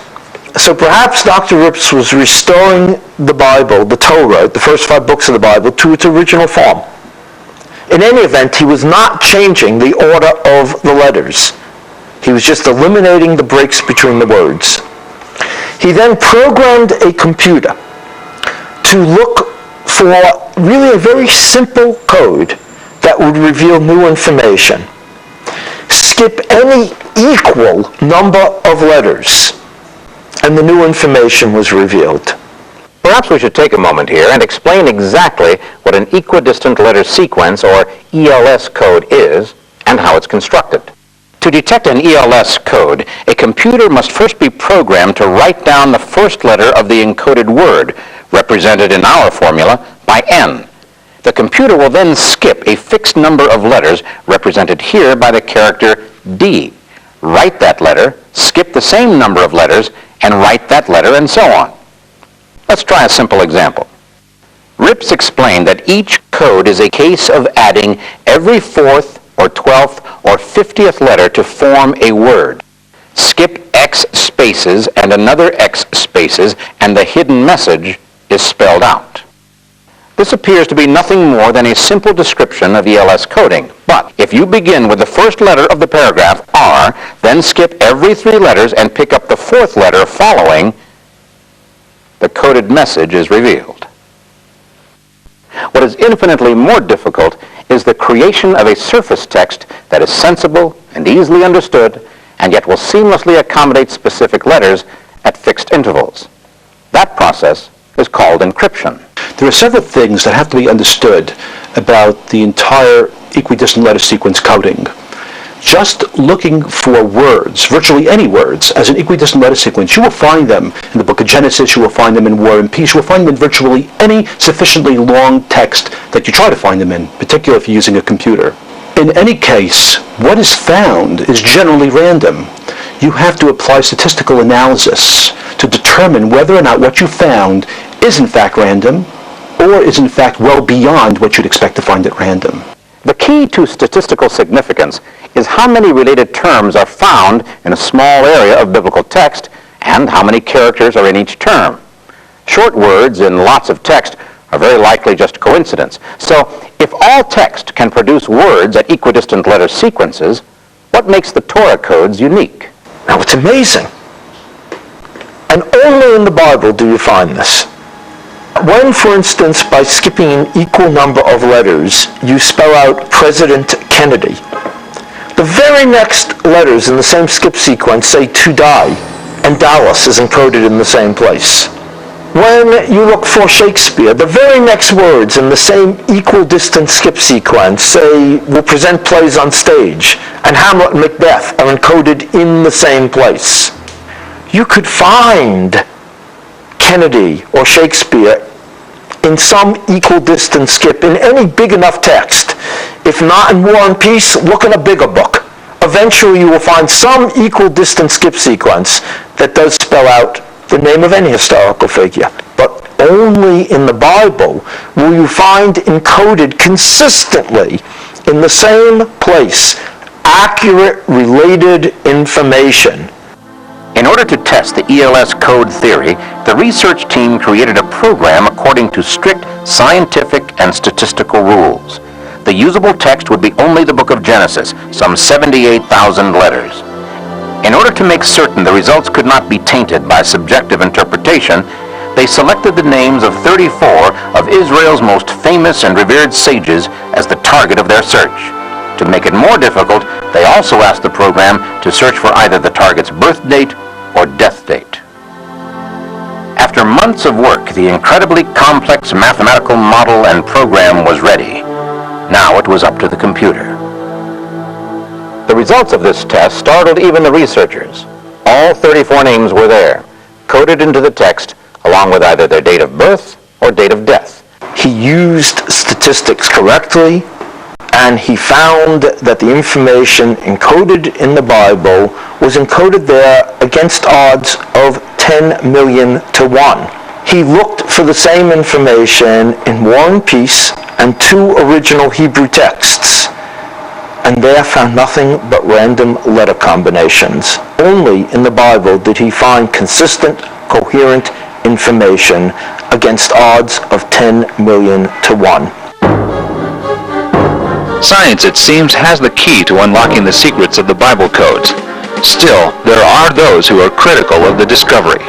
So perhaps Dr. Rips was restoring the Bible, the Torah, the first 5 books of the Bible, to its original form. In any event, he was not changing the order of the letters. He was just eliminating the breaks between the words. He then programmed a computer to look for really a very simple code that would reveal new information. Skip any equal number of letters, and the new information was revealed. Perhaps we should take a moment here and explain exactly what an equidistant letter sequence, or ELS code, is and how it's constructed. To detect an ELS code, a computer must first be programmed to write down the first letter of the encoded word, represented in our formula by N. The computer will then skip a fixed number of letters, represented here by the character D. Write that letter, skip the same number of letters, and write that letter, and so on. Let's try a simple example. Rips explained that each code is a case of adding every 4th or 12th or 50th letter to form a word. Skip X spaces and another X spaces, and the hidden message is spelled out. This appears to be nothing more than a simple description of ELS coding. But if you begin with the first letter of the paragraph, R, then skip every 3 letters and pick up the 4th letter following, the coded message is revealed. What is infinitely more difficult is the creation of a surface text that is sensible and easily understood, and yet will seamlessly accommodate specific letters at fixed intervals. That process is called encryption. There are several things that have to be understood about the entire equidistant letter sequence coding. Just looking for words, virtually any words, as an equidistant letter sequence, you will find them in the book of Genesis, you will find them in War and Peace, you will find them in virtually any sufficiently long text that you try to find them in, particularly if you're using a computer. In any case, what is found is generally random. You have to apply statistical analysis to determine whether or not what you found is in fact random, or is in fact well beyond what you'd expect to find at random. The key to statistical significance is how many related terms are found in a small area of biblical text and how many characters are in each term. Short words in lots of text are very likely just coincidence. So if all text can produce words at equidistant letter sequences, what makes the Torah codes unique? Now it's amazing. And only in the Bible do you find this. When, for instance, by skipping an equal number of letters, you spell out President Kennedy, the very next letters in the same skip sequence say to die, and Dallas is encoded in the same place. When you look for Shakespeare, the very next words in the same equal distance skip sequence say will present plays on stage, and Hamlet and Macbeth are encoded in the same place. You could find Kennedy or Shakespeare in some equal distance skip in any big enough text. If not in War and Peace, look in a bigger book. Eventually you will find some equal distance skip sequence that does spell out the name of any historical figure. But only in the Bible will you find encoded consistently in the same place accurate related information. In order to test the ELS code theory, the research team created a program according to strict scientific and statistical rules. The usable text would be only the book of Genesis, some 78,000 letters. In order to make certain the results could not be tainted by subjective interpretation, they selected the names of 34 of Israel's most famous and revered sages as the target of their search. To make it more difficult, they also asked the program to search for either the target's birth date or death date. After months of work, the incredibly complex mathematical model and program was ready. Now it was up to the computer. The results of this test startled even the researchers. All 34 names were there, coded into the text, along with either their date of birth or date of death. He used statistics correctly, and he found that the information encoded in the Bible was encoded there against odds of 10 million to 1. He looked for the same information in War and Peace and 2 original Hebrew texts, and there found nothing but random letter combinations. Only in the Bible did he find consistent, coherent information against odds of 10 million to 1. Science, it seems, has the key to unlocking the secrets of the Bible codes. Still, there are those who are critical of the discovery.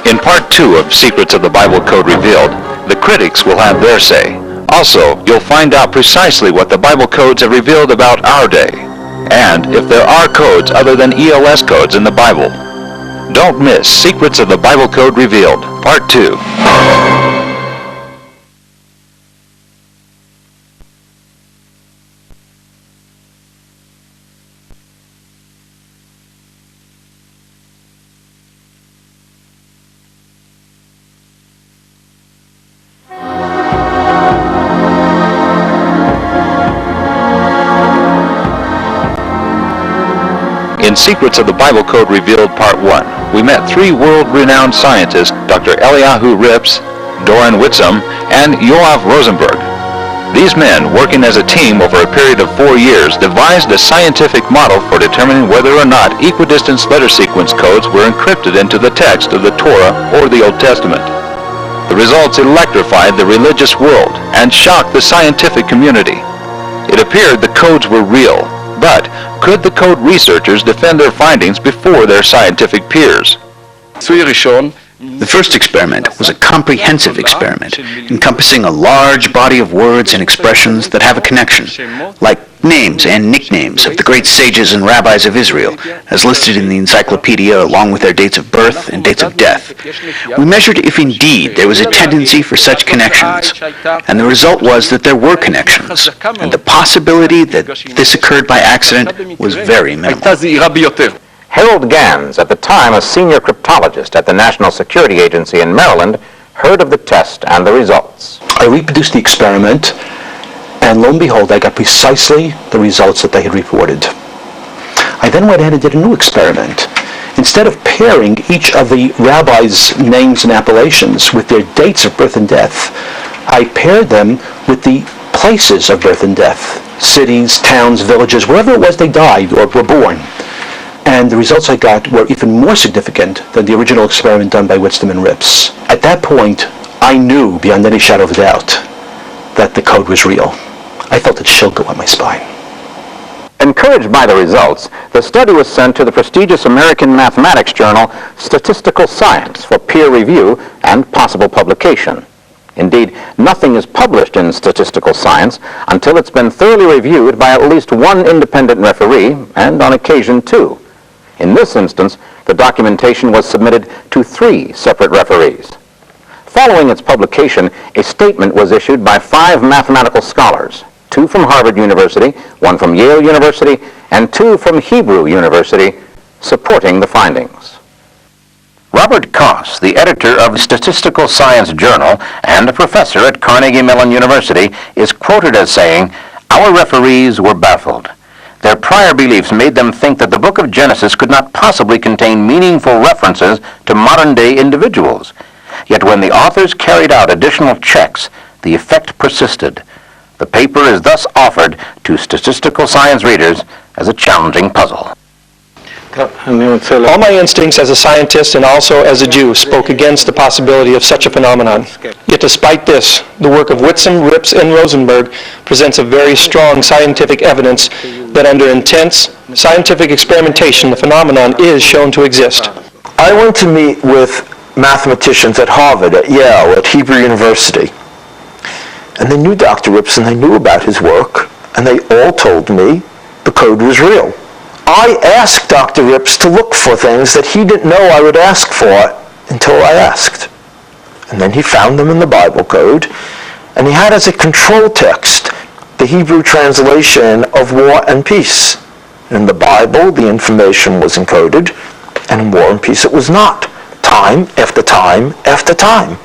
In Part 2 of Secrets of the Bible Code Revealed, the critics will have their say. Also, you'll find out precisely what the Bible codes have revealed about our day, and if there are codes other than ELS codes in the Bible. Don't miss Secrets of the Bible Code Revealed, Part 2. Secrets of the Bible Code Revealed Part 1, we met three world-renowned scientists, Dr. Eliyahu Rips, Doran Whitsom, and Yoav Rosenberg. These men, working as a team over a period of 4 years, devised a scientific model for determining whether or not equidistance letter sequence codes were encrypted into the text of the Torah or the Old Testament. The results electrified the religious world and shocked the scientific community. It appeared the codes were real, but could the code researchers defend their findings before their scientific peers? The first experiment was a comprehensive experiment, encompassing a large body of words and expressions that have a connection, like names and nicknames of the great sages and rabbis of Israel, as listed in the encyclopedia along with their dates of birth and dates of death. We measured if indeed there was a tendency for such connections, and the result was that there were connections, and the possibility that this occurred by accident was very minimal. Harold Gans, at the time a senior cryptologist at the National Security Agency in Maryland, heard of the test and the results. I reproduced the experiment, and lo and behold, I got precisely the results that they had reported. I then went ahead and did a new experiment. Instead of pairing each of the rabbis' names and appellations with their dates of birth and death, I paired them with the places of birth and death, cities, towns, villages, wherever it was they died or were born. And the results I got were even more significant than the original experiment done by Whitsom and Rips. At that point, I knew beyond any shadow of a doubt that the code was real. I felt a chill go on my spine. Encouraged by the results, the study was sent to the prestigious American mathematics journal Statistical Science for peer review and possible publication. Indeed, nothing is published in statistical science until it's been thoroughly reviewed by at least one independent referee, and on occasion two. In this instance, the documentation was submitted to 3 separate referees. Following its publication, a statement was issued by 5 mathematical scholars, 2 from Harvard University, 1 from Yale University, and 2 from Hebrew University, supporting the findings. Robert Koss, the editor of the Statistical Science Journal and a professor at Carnegie Mellon University, is quoted as saying, "Our referees were baffled. Their prior beliefs made them think that the book of Genesis could not possibly contain meaningful references to modern-day individuals. Yet when the authors carried out additional checks, the effect persisted. The paper is thus offered to statistical science readers as a challenging puzzle." All my instincts as a scientist and also as a Jew spoke against the possibility of such a phenomenon. Yet despite this, the work of Whitsom, Rips, and Rosenberg presents a very strong scientific evidence that under intense scientific experimentation, the phenomenon is shown to exist. I went to meet with mathematicians at Harvard, at Yale, at Hebrew University. And they knew Dr. Rips and they knew about his work, and they all told me the code was real. I asked Dr. Rips to look for things that he didn't know I would ask for until I asked. And then he found them in the Bible code, and he had as a control text the Hebrew translation of War and Peace. In the Bible, the information was encoded, and in War and Peace it was not. Time after time after time.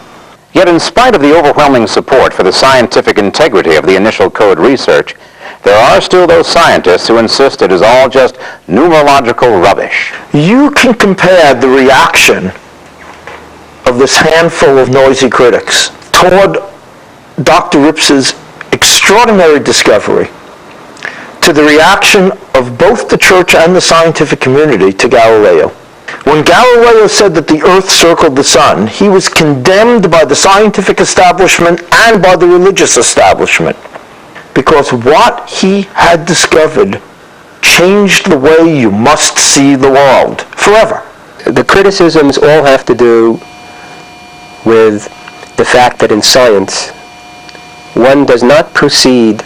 Yet in spite of the overwhelming support for the scientific integrity of the initial code research, there are still those scientists who insist it is all just numerological rubbish. You can compare the reaction of this handful of noisy critics toward Dr. Rips's extraordinary discovery to the reaction of both the church and the scientific community to Galileo. When Galileo said that the earth circled the sun, he was condemned by the scientific establishment and by the religious establishment, because what he had discovered changed the way you must see the world forever. The criticisms all have to do with the fact that in science, one does not proceed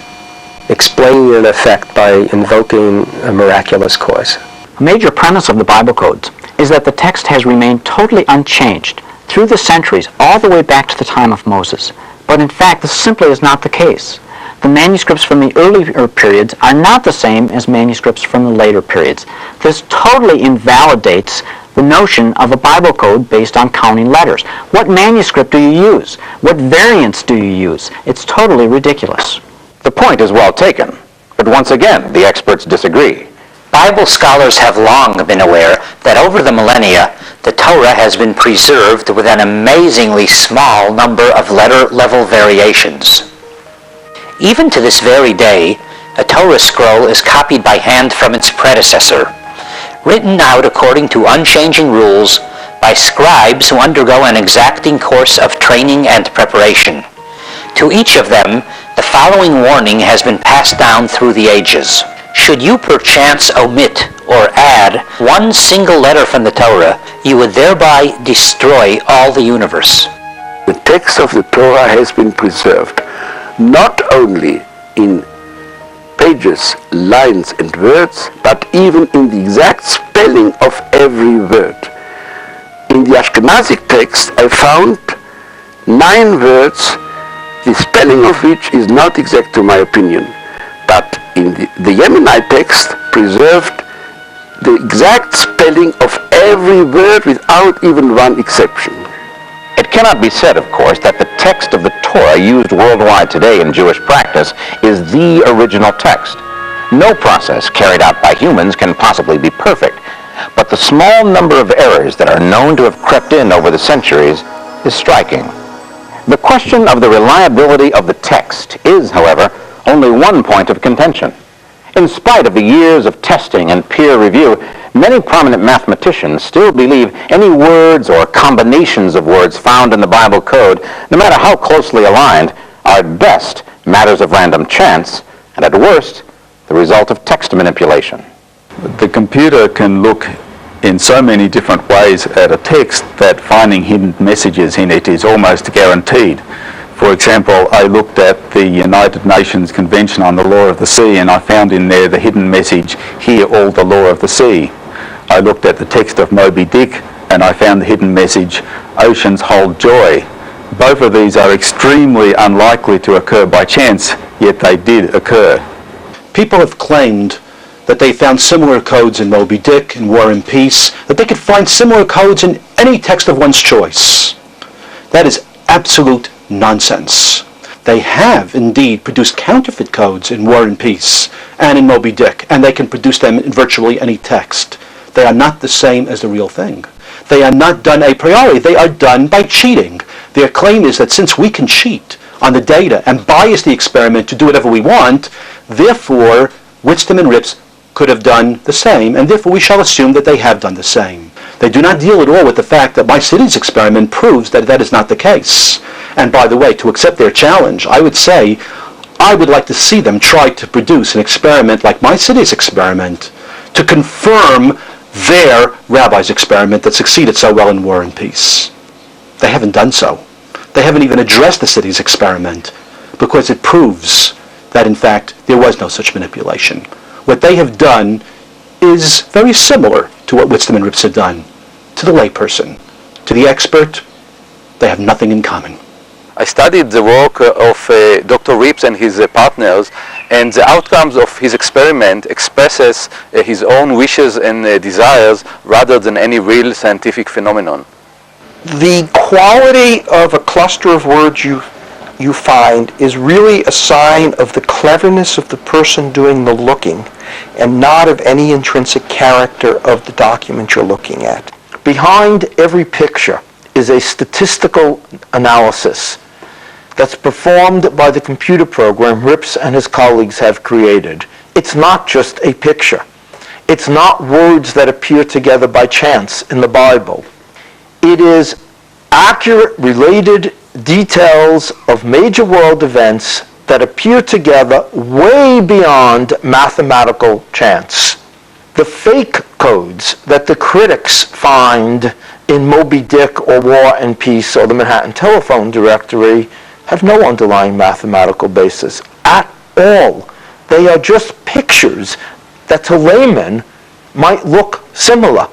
explaining an effect by invoking a miraculous cause. A major premise of the Bible codes is that the text has remained totally unchanged through the centuries, all the way back to the time of Moses. But in fact, this simply is not the case. The manuscripts from the earlier periods are not the same as manuscripts from the later periods. This totally invalidates the notion of a Bible code based on counting letters. What manuscript do you use? What variants do you use? It's totally ridiculous. The point is well taken, but once again, the experts disagree. Bible scholars have long been aware that over the millennia, the Torah has been preserved with an amazingly small number of letter-level variations. Even to this very day, a Torah scroll is copied by hand from its predecessor, written out according to unchanging rules by scribes who undergo an exacting course of training and preparation. To each of them, the following warning has been passed down through the ages. Should you perchance omit or add one single letter from the Torah, you would thereby destroy all the universe. The text of the Torah has been preserved, not only in pages, lines and words, but even in the exact spelling of every word. In the Ashkenazic text I found 9 words, the spelling of which is not exact to my opinion, but in the Yemenite text preserved the exact spelling of every word without even one exception. It cannot be said, of course, that the text of the Torah used worldwide today in Jewish practice is the original text. No process carried out by humans can possibly be perfect, but the small number of errors that are known to have crept in over the centuries is striking. The question of the reliability of the text is, however, only one point of contention. In spite of the years of testing and peer review, many prominent mathematicians still believe any words or combinations of words found in the Bible code, no matter how closely aligned, are at best matters of random chance, and at worst, the result of text manipulation. The computer can look in so many different ways at a text that finding hidden messages in it is almost guaranteed. For example, I looked at the United Nations Convention on the Law of the Sea and I found in there the hidden message, "Hear all the law of the sea." I looked at the text of Moby Dick and I found the hidden message, "Oceans hold joy." Both of these are extremely unlikely to occur by chance, yet they did occur. People have claimed that they found similar codes in Moby Dick and War and Peace, that they could find similar codes in any text of one's choice. That is absolute nonsense. They have indeed produced counterfeit codes in War and Peace and in Moby Dick, and they can produce them in virtually any text. They are not the same as the real thing. They are not done a priori. They are done by cheating. Their claim is that since we can cheat on the data and bias the experiment to do whatever we want, therefore Whitstone and Rips could have done the same, and therefore we shall assume that they have done the same. They do not deal at all with the fact that my city's experiment proves that that is not the case. And by the way, to accept their challenge, I would say I would like to see them try to produce an experiment like my city's experiment to confirm their rabbi's experiment that succeeded so well in War and Peace. They haven't done so. They haven't even addressed the city's experiment because it proves that in fact there was no such manipulation. What they have done is very similar to what Whitstone and Rips had done. To the layperson, to the expert, they have nothing in common. I studied the work of Dr. Rips and his partners, and the outcomes of his experiment expresses his own wishes and desires rather than any real scientific phenomenon. The quality of a cluster of words you find is really a sign of the cleverness of the person doing the looking and not of any intrinsic character of the document you're looking at. Behind every picture is a statistical analysis that's performed by the computer program Rips and his colleagues have created. It's not just a picture. It's not words that appear together by chance in the Bible. It is accurate, related details of major world events that appear together way beyond mathematical chance. The fake codes that the critics find in Moby Dick or War and Peace or the Manhattan Telephone Directory have no underlying mathematical basis at all. They are just pictures that to laymen might look similar,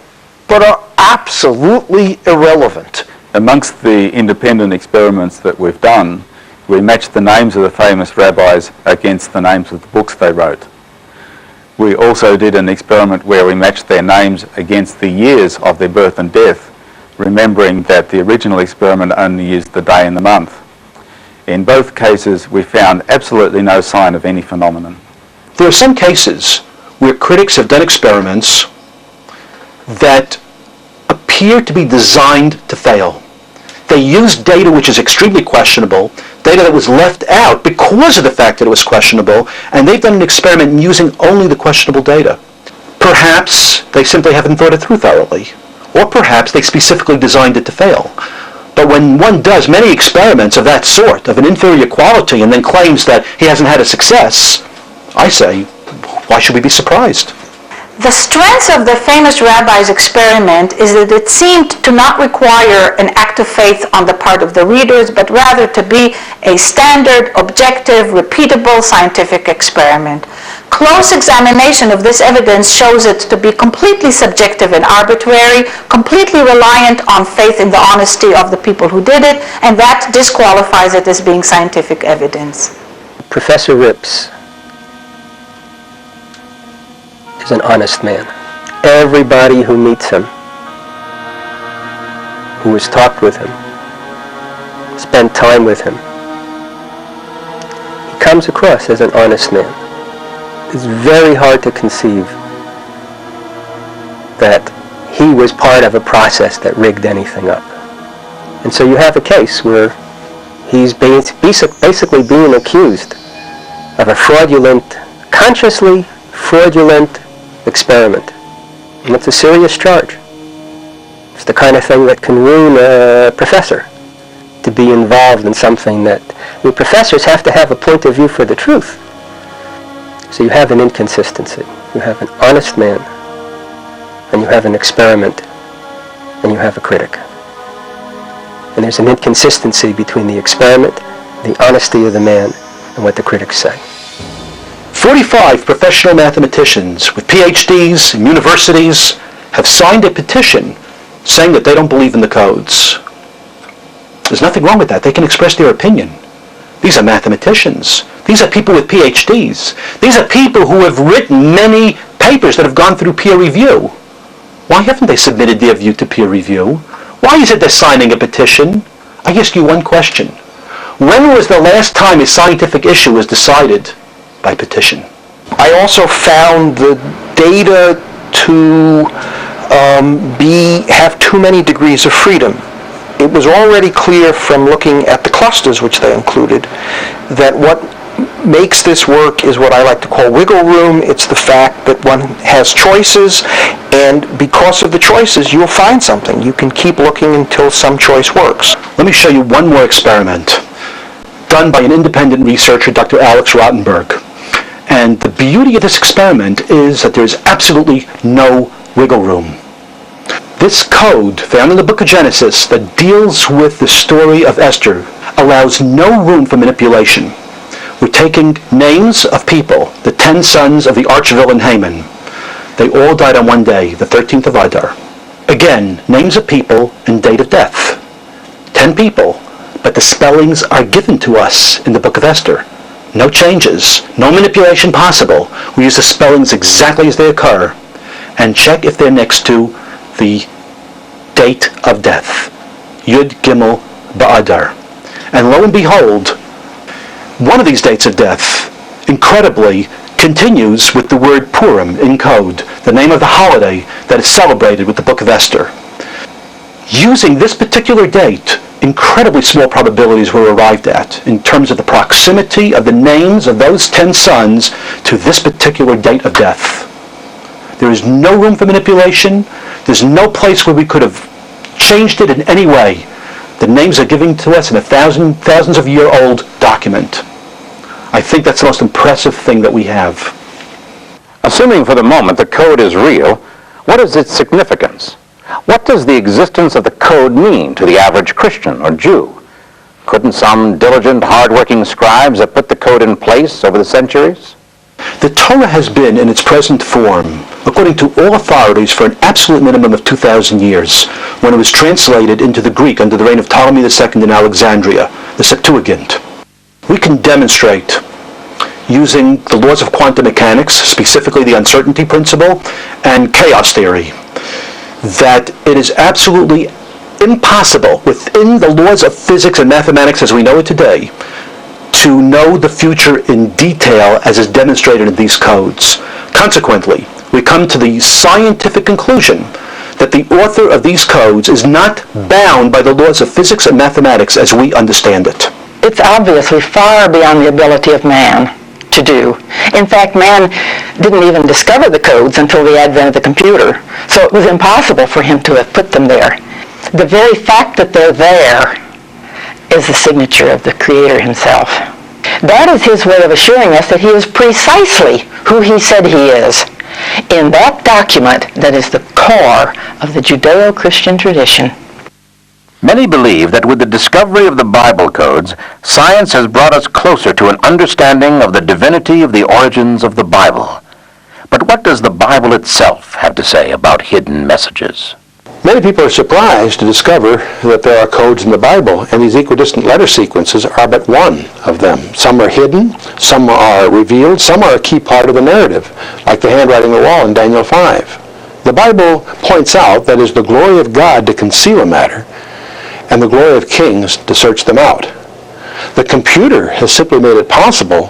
but are absolutely irrelevant. Amongst the independent experiments that we've done, we matched the names of the famous rabbis against the names of the books they wrote. We also did an experiment where we matched their names against the years of their birth and death, remembering that the original experiment only used the day and the month. In both cases, we found absolutely no sign of any phenomenon. There are some cases where critics have done experiments that appear to be designed to fail. They used data which is extremely questionable, data that was left out because of the fact that it was questionable, and they've done an experiment using only the questionable data. Perhaps they simply haven't thought it through thoroughly, or perhaps they specifically designed it to fail. But when one does many experiments of that sort, of an inferior quality, and then claims that he hasn't had a success, I say, why should we be surprised? The strength of the famous rabbi's experiment is that it seemed to not require an act of faith on the part of the readers, but rather to be a standard, objective, repeatable scientific experiment. Close examination of this evidence shows it to be completely subjective and arbitrary, completely reliant on faith in the honesty of the people who did it, and that disqualifies it as being scientific evidence. Professor Rips is an honest man. Everybody who meets him, who has talked with him, spent time with him, he comes across as an honest man. It's very hard to conceive that he was part of a process that rigged anything up. And so you have a case where he's basically being accused of a fraudulent, consciously fraudulent experiment. And it's a serious charge. It's the kind of thing that can ruin a professor, to be involved in something that... professors have to have a point of view for the truth. So you have an inconsistency. You have an honest man, and you have an experiment, and you have a critic. And there's an inconsistency between the experiment, the honesty of the man, and what the critics say. 45 professional mathematicians with PhDs in universities have signed a petition saying that they don't believe in the codes. There's nothing wrong with that. They can express their opinion. These are mathematicians. These are people with PhDs. These are people who have written many papers that have gone through peer review. Why haven't they submitted their view to peer review? Why is it they're signing a petition? I ask you one question. When was the last time a scientific issue was decided by petition? I also found the data to have too many degrees of freedom. It was already clear from looking at the clusters which they included that what makes this work is what I like to call wiggle room. It's the fact that one has choices, and because of the choices you'll find something. You can keep looking until some choice works. Let me show you one more experiment done by an independent researcher, Dr. Alex Rottenberg. And the beauty of this experiment is that there is absolutely no wiggle room. This code found in the book of Genesis that deals with the story of Esther allows no room for manipulation. We're taking names of people, the 10 sons of the archvillain Haman. They all died on one day, the 13th of Adar. Again, names of people and date of death. 10 people, but the spellings are given to us in the book of Esther. No changes, no manipulation possible. We use the spellings exactly as they occur and check if they're next to the date of death. Yud Gimel Ba'adar. And lo and behold, one of these dates of death, incredibly, continues with the word Purim in code, the name of the holiday that is celebrated with the book of Esther. Using this particular date, incredibly small probabilities were arrived at in terms of the proximity of the names of those 10 sons to this particular date of death. There is no room for manipulation. There's no place where we could have changed it in any way. The names are given to us in a thousands of year old document. I think that's the most impressive thing that we have. Assuming for the moment the code is real, what is its significance? What does the existence of the code mean to the average Christian or Jew? Couldn't some diligent, hard-working scribes have put the code in place over the centuries? The Torah has been in its present form, according to all authorities, for an absolute minimum of 2,000 years, when it was translated into the Greek under the reign of Ptolemy II in Alexandria, the Septuagint. We can demonstrate, using the laws of quantum mechanics, specifically the uncertainty principle and chaos theory, that it is absolutely impossible within the laws of physics and mathematics as we know it today to know the future in detail as is demonstrated in these codes. Consequently, we come to the scientific conclusion that the author of these codes is not bound by the laws of physics and mathematics as we understand it. It's obviously far beyond the ability of man to do. In fact, man didn't even discover the codes until the advent of the computer, so it was impossible for him to have put them there. The very fact that they're there is the signature of the Creator himself. That is his way of assuring us that he is precisely who he said he is in that document that is the core of the Judeo-Christian tradition. Many believe that with the discovery of the Bible codes, science has brought us closer to an understanding of the divinity of the origins of the Bible. But what does the Bible itself have to say about hidden messages? Many people are surprised to discover that there are codes in the Bible, and these equidistant letter sequences are but one of them. Some are hidden, some are revealed, some are a key part of the narrative, like the handwriting on the wall in Daniel 5. The Bible points out that it is the glory of God to conceal a matter, and the glory of kings to search them out. The computer has simply made it possible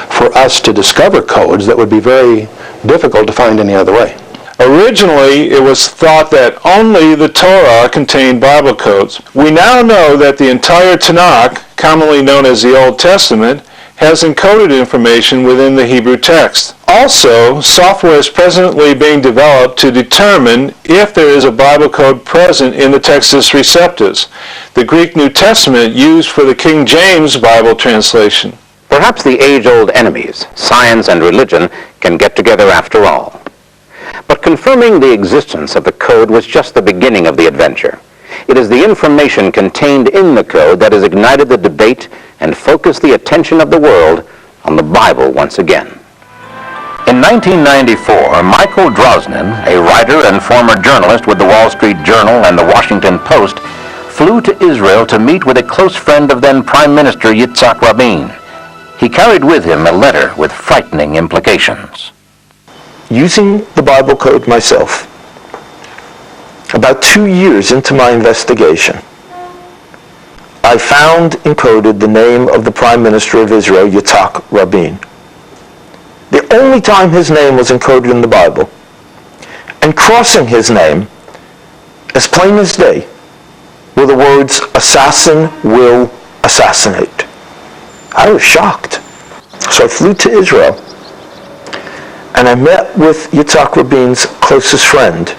for us to discover codes that would be very difficult to find any other way. Originally, it was thought that only the Torah contained Bible codes. We now know that the entire Tanakh, commonly known as the Old Testament, has encoded information within the Hebrew text. Also, software is presently being developed to determine if there is a Bible code present in the Textus Receptus, the Greek New Testament used for the King James Bible translation. Perhaps the age-old enemies, science and religion, can get together after all. But confirming the existence of the code was just the beginning of the adventure. It is the information contained in the code that has ignited the debate and focused the attention of the world on the Bible once again. In 1994, Michael Drosnin, a writer and former journalist with the Wall Street Journal and the Washington Post, flew to Israel to meet with a close friend of then Prime Minister Yitzhak Rabin. He carried with him a letter with frightening implications. Using the Bible code myself, about 2 years into my investigation, I found encoded the name of the Prime Minister of Israel, Yitzhak Rabin. The only time his name was encoded in the Bible, and crossing his name, as plain as day, were the words, "Assassin will assassinate." I was shocked. So I flew to Israel, and I met with Yitzhak Rabin's closest friend,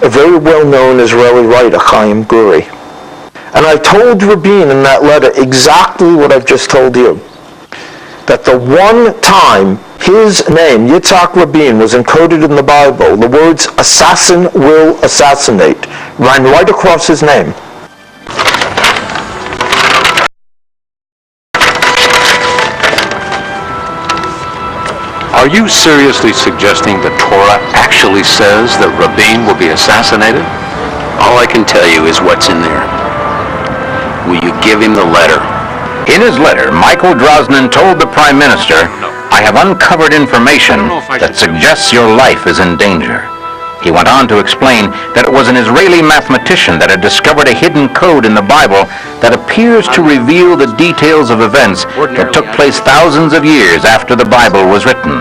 a very well-known Israeli writer, Chaim Guri. And I told Rabin in that letter exactly what I've just told you, that the one time his name, Yitzhak Rabin, was encoded in the Bible, the words "assassin will assassinate" ran right across his name. Are you seriously suggesting the Torah actually says that Rabin will be assassinated? All I can tell you is what's in there. Will you give him the letter? In his letter, Michael Drosnin told the Prime Minister, "I have uncovered information that suggests your life is in danger." He went on to explain that it was an Israeli mathematician that had discovered a hidden code in the Bible that appears to reveal the details of events that took place thousands of years after the Bible was written.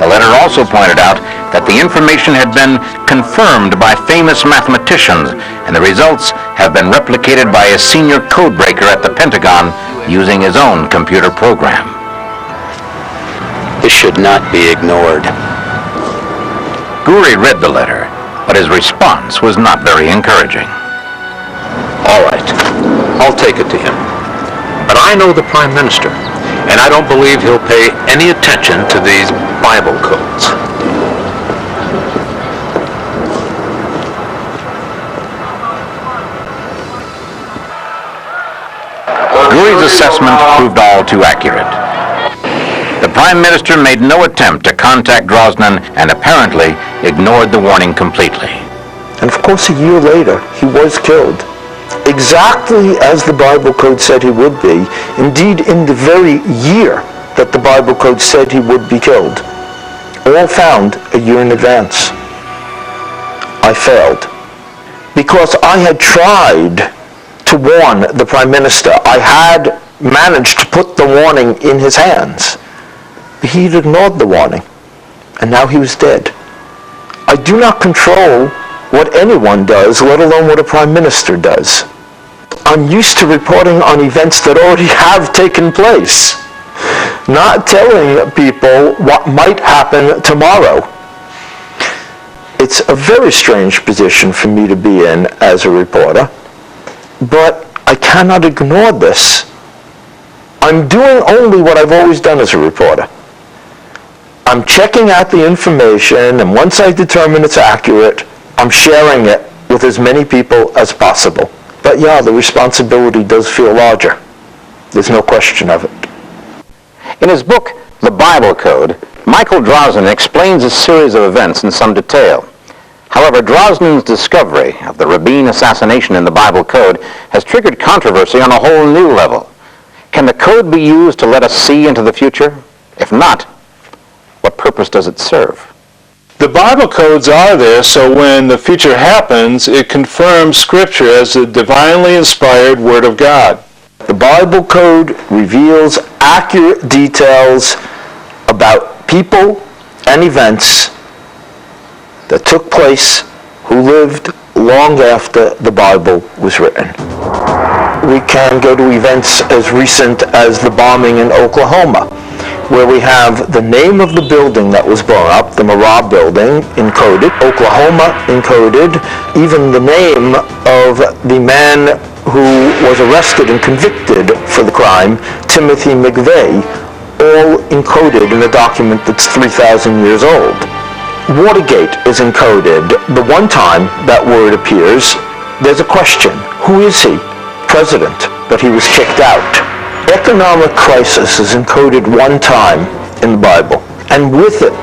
The letter also pointed out that the information had been confirmed by famous mathematicians, and the results have been replicated by a senior codebreaker at the Pentagon using his own computer program. This should not be ignored. Guri read the letter, but his response was not very encouraging. All right, I'll take it to him. But I know the Prime Minister, and I don't believe he'll pay any attention to these Bible codes. Guri's assessment proved all too accurate. The Prime Minister made no attempt to contact Drosnin and apparently ignored the warning completely. And of course, a year later, he was killed, exactly as the Bible code said he would be, indeed in the very year that the Bible code said he would be killed, all found a year in advance. I failed, because I had tried to warn the Prime Minister. I had managed to put the warning in his hands. He had ignored the warning and now he was dead. I do not control what anyone does, let alone what a prime minister does. I'm used to reporting on events that already have taken place, not telling people what might happen tomorrow. It's a very strange position for me to be in as a reporter, but I cannot ignore this. I'm doing only what I've always done as a reporter. I'm checking out the information, and once I determine it's accurate, I'm sharing it with as many people as possible. But yeah, the responsibility does feel larger. There's no question of it. In his book, The Bible Code, Michael Drosnin explains a series of events in some detail. However, Drosnin's discovery of the Rabin assassination in the Bible Code has triggered controversy on a whole new level. Can the code be used to let us see into the future? If not, what purpose does it serve? The Bible codes are there so when the future happens, it confirms Scripture as the divinely inspired Word of God. The Bible code reveals accurate details about people and events that took place who lived long after the Bible was written. We can go to events as recent as the bombing in Oklahoma, where we have the name of the building that was blown up, the Marab building, encoded, Oklahoma encoded, even the name of the man who was arrested and convicted for the crime, Timothy McVeigh, all encoded in a document that's 3,000 years old. Watergate is encoded. The one time that word appears, there's a question. Who is he? President, but he was kicked out. Economic crisis is encoded one time in the Bible, and with it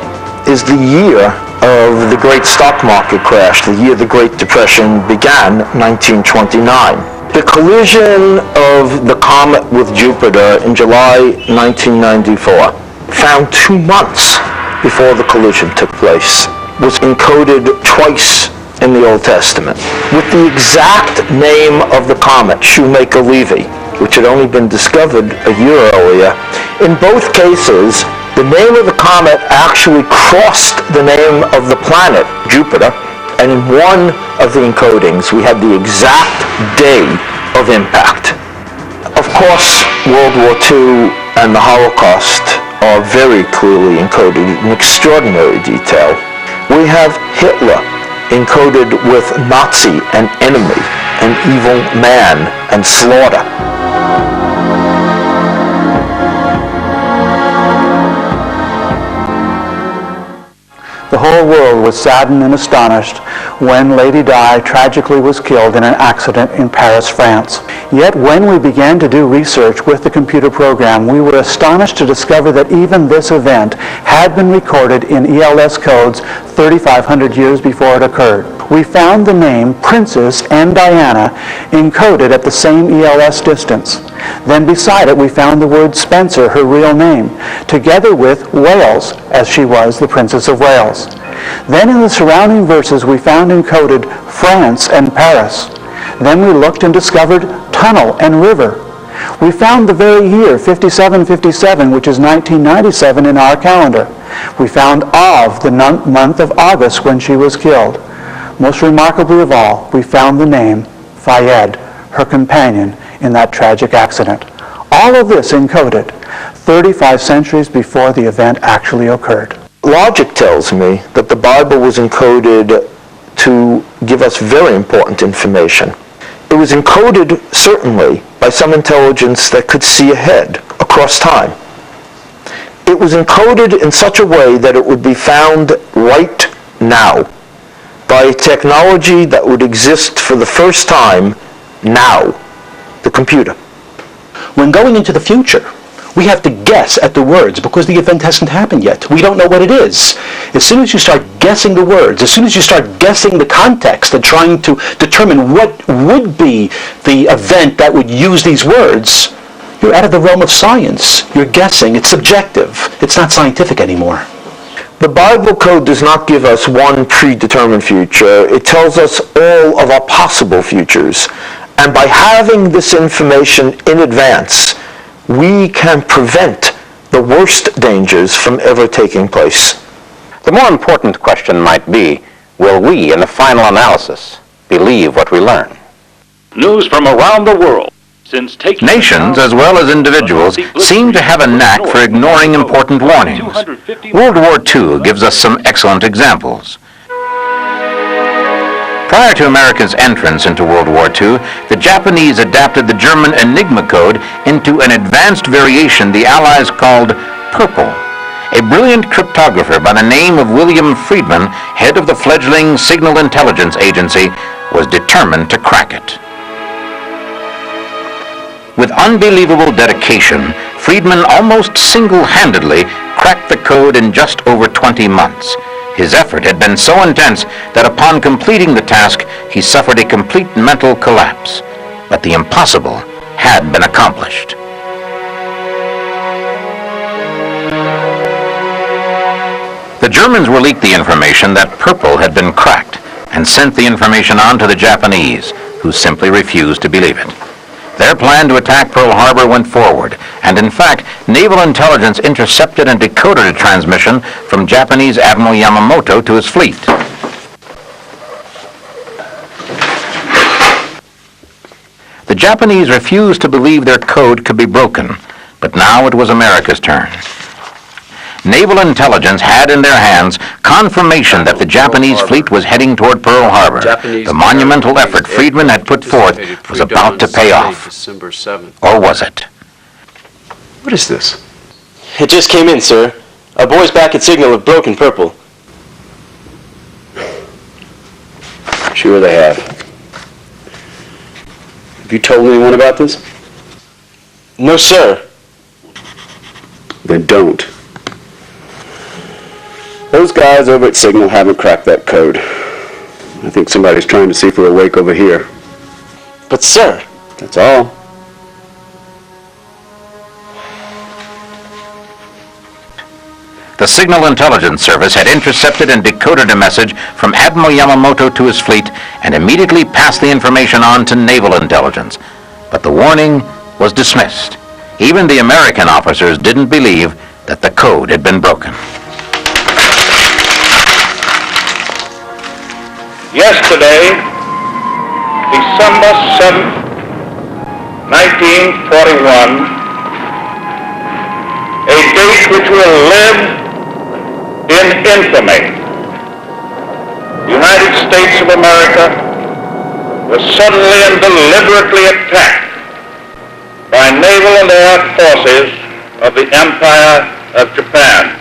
is the year of the great stock market crash, the year the Great Depression began, 1929. The collision of the comet with Jupiter in July 1994, found 2 months before the collision took place, was encoded twice in the Old Testament, with the exact name of the comet, Shoemaker-Levy, which had only been discovered a year earlier. In both cases, the name of the comet actually crossed the name of the planet, Jupiter, and in one of the encodings, we had the exact day of impact. Of course, World War II and the Holocaust are very clearly encoded in extraordinary detail. We have Hitler encoded with Nazi and enemy and evil man and slaughter. The whole world was saddened and astonished when Lady Di tragically was killed in an accident in Paris, France. Yet when we began to do research with the computer program, we were astonished to discover that even this event had been recorded in ELS codes 3,500 years before it occurred. We found the name Princess and Diana encoded at the same ELS distance. Then beside it we found the word Spencer, her real name, together with Wales, as she was the Princess of Wales. Then in the surrounding verses we found encoded France and Paris. Then we looked and discovered tunnel and river. We found the very year, 5757, which is 1997 in our calendar. We found Av, the month of August when she was killed. Most remarkably of all, we found the name Fayed, her companion in that tragic accident. All of this encoded 35 centuries before the event actually occurred. Logic tells me that the Bible was encoded to give us very important information. It was encoded, certainly, by some intelligence that could see ahead, across time. It was encoded in such a way that it would be found right now, by technology that would exist for the first time now, the computer. When going into the future, we have to guess at the words because the event hasn't happened yet. We don't know what it is. As soon as you start guessing the words, as soon as you start guessing the context and trying to determine what would be the event that would use these words, you're out of the realm of science. You're guessing. It's subjective. It's not scientific anymore. The Bible code does not give us one predetermined future. It tells us all of our possible futures. And by having this information in advance, we can prevent the worst dangers from ever taking place. The more important question might be, will we, in the final analysis, believe what we learn? News from around the world. Nations, as well as individuals, seem to have a knack for ignoring important warnings. World War II gives us some excellent examples. Prior to America's entrance into World War II, the Japanese adapted the German Enigma code into an advanced variation the Allies called Purple. A brilliant cryptographer by the name of William Friedman, head of the fledgling Signal Intelligence Agency, was determined to crack it. With unbelievable dedication, Friedman almost single-handedly cracked the code in just over 20 months. His effort had been so intense that upon completing the task, he suffered a complete mental collapse. But the impossible had been accomplished. The Germans were leaked the information that Purple had been cracked and sent the information on to the Japanese, who simply refused to believe it. Their plan to attack Pearl Harbor went forward, and in fact, naval intelligence intercepted and decoded a transmission from Japanese Admiral Yamamoto to his fleet. The Japanese refused to believe their code could be broken, but now it was America's turn. Naval intelligence had in their hands confirmation that the Japanese fleet was heading toward Pearl Harbor. The monumental effort Friedman had put forth was about to pay off. Or was it? What is this? It just came in, sir. Our boys back at Signal have broken Purple. Sure they have. Have you told anyone about this? No, sir. Then don't. Those guys over at Signal haven't cracked that code. I think somebody's trying to see if we're awake over here. But, sir... That's all. The Signal Intelligence Service had intercepted and decoded a message from Admiral Yamamoto to his fleet and immediately passed the information on to naval intelligence. But the warning was dismissed. Even the American officers didn't believe that the code had been broken. Yesterday, December 7th, 1941, a date which will live in infamy. The United States of America was suddenly and deliberately attacked by naval and air forces of the Empire of Japan.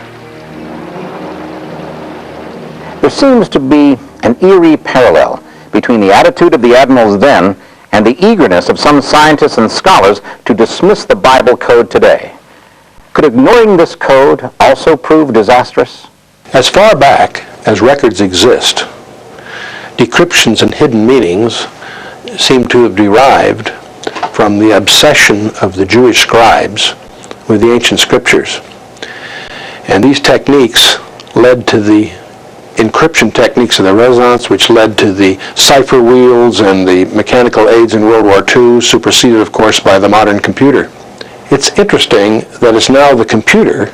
There seems to be an eerie parallel between the attitude of the admirals then and the eagerness of some scientists and scholars to dismiss the Bible code today. Could ignoring this code also prove disastrous? As far back as records exist, decryptions and hidden meanings seem to have derived from the obsession of the Jewish scribes with the ancient scriptures. And these techniques led to the encryption techniques of the Renaissance, which led to the cipher wheels and the mechanical aids in World War II, superseded, of course, by the modern computer. It's interesting that it's now the computer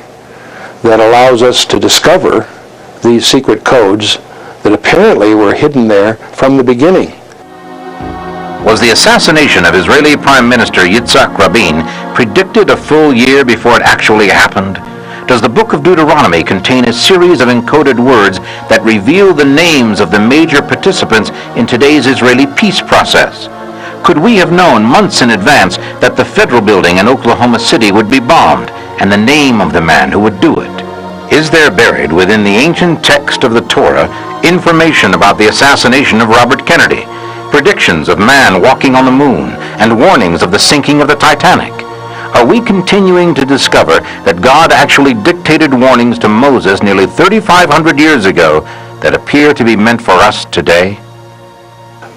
that allows us to discover these secret codes that apparently were hidden there from the beginning. Was the assassination of Israeli Prime Minister Yitzhak Rabin predicted a full year before it actually happened? Does the book of Deuteronomy contain a series of encoded words that reveal the names of the major participants in today's Israeli peace process? Could we have known months in advance that the federal building in Oklahoma City would be bombed and the name of the man who would do it? Is there buried within the ancient text of the Torah information about the assassination of Robert Kennedy, predictions of man walking on the moon, and warnings of the sinking of the Titanic? Are we continuing to discover that God actually dictated warnings to Moses nearly 3,500 years ago that appear to be meant for us today?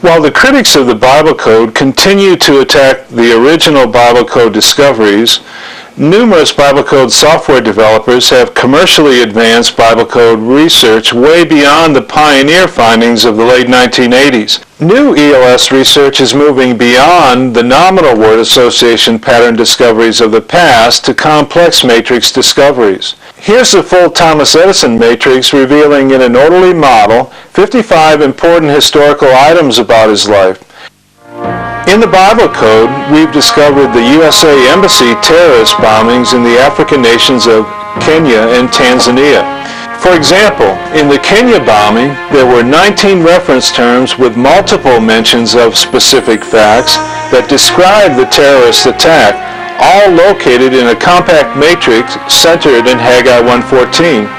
While the critics of the Bible Code continue to attack the original Bible Code discoveries, Numerous Bible code software developers have commercially advanced Bible code research way beyond the pioneer findings of the late 1980s. New ELS research is moving beyond the nominal word association pattern discoveries of the past to complex matrix discoveries. Here's the full Thomas Edison matrix revealing in an orderly model 55 important historical items about his life. In the Bible Code, we've discovered the USA Embassy terrorist bombings in the African nations of Kenya and Tanzania. For example, in the Kenya bombing, there were 19 reference terms with multiple mentions of specific facts that describe the terrorist attack, all located in a compact matrix centered in Haggai 1:14.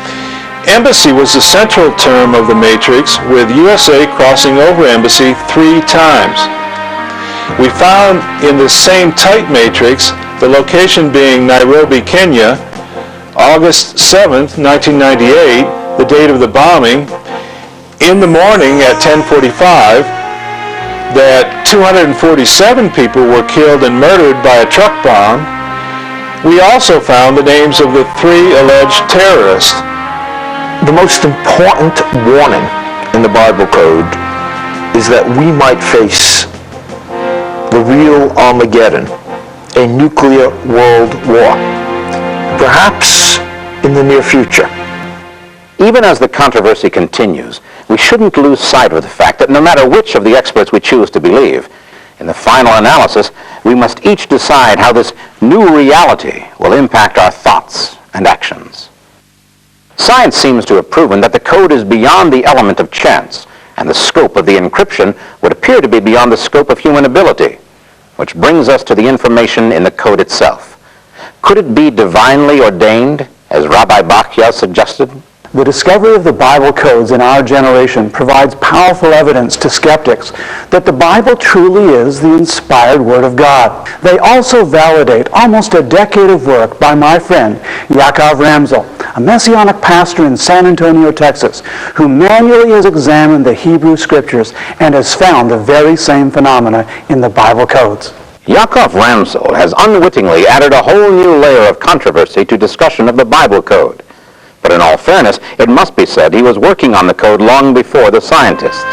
Embassy was the central term of the matrix, with USA crossing over embassy 3 times. We found in the same type matrix, the location being Nairobi, Kenya, August 7th, 1998, the date of the bombing, in the morning at 10:45, that 247 people were killed and murdered by a truck bomb. We also found the names of the 3 alleged terrorists. The most important warning in the Bible Code is that we might face the real Armageddon, a nuclear world war, perhaps in the near future. Even as the controversy continues, we shouldn't lose sight of the fact that no matter which of the experts we choose to believe, in the final analysis, we must each decide how this new reality will impact our thoughts and actions. Science seems to have proven that the code is beyond the element of chance, and the scope of the encryption would appear to be beyond the scope of human ability, which brings us to the information in the code itself. Could it be divinely ordained, as Rabbi Bachya suggested? The discovery of the Bible codes in our generation provides powerful evidence to skeptics that the Bible truly is the inspired Word of God. They also validate almost a decade of work by my friend Yaakov Ramsel, a Messianic pastor in San Antonio, Texas, who manually has examined the Hebrew Scriptures and has found the very same phenomena in the Bible codes. Yaakov Ramsel has unwittingly added a whole new layer of controversy to discussion of the Bible code. But in all fairness, it must be said he was working on the code long before the scientists.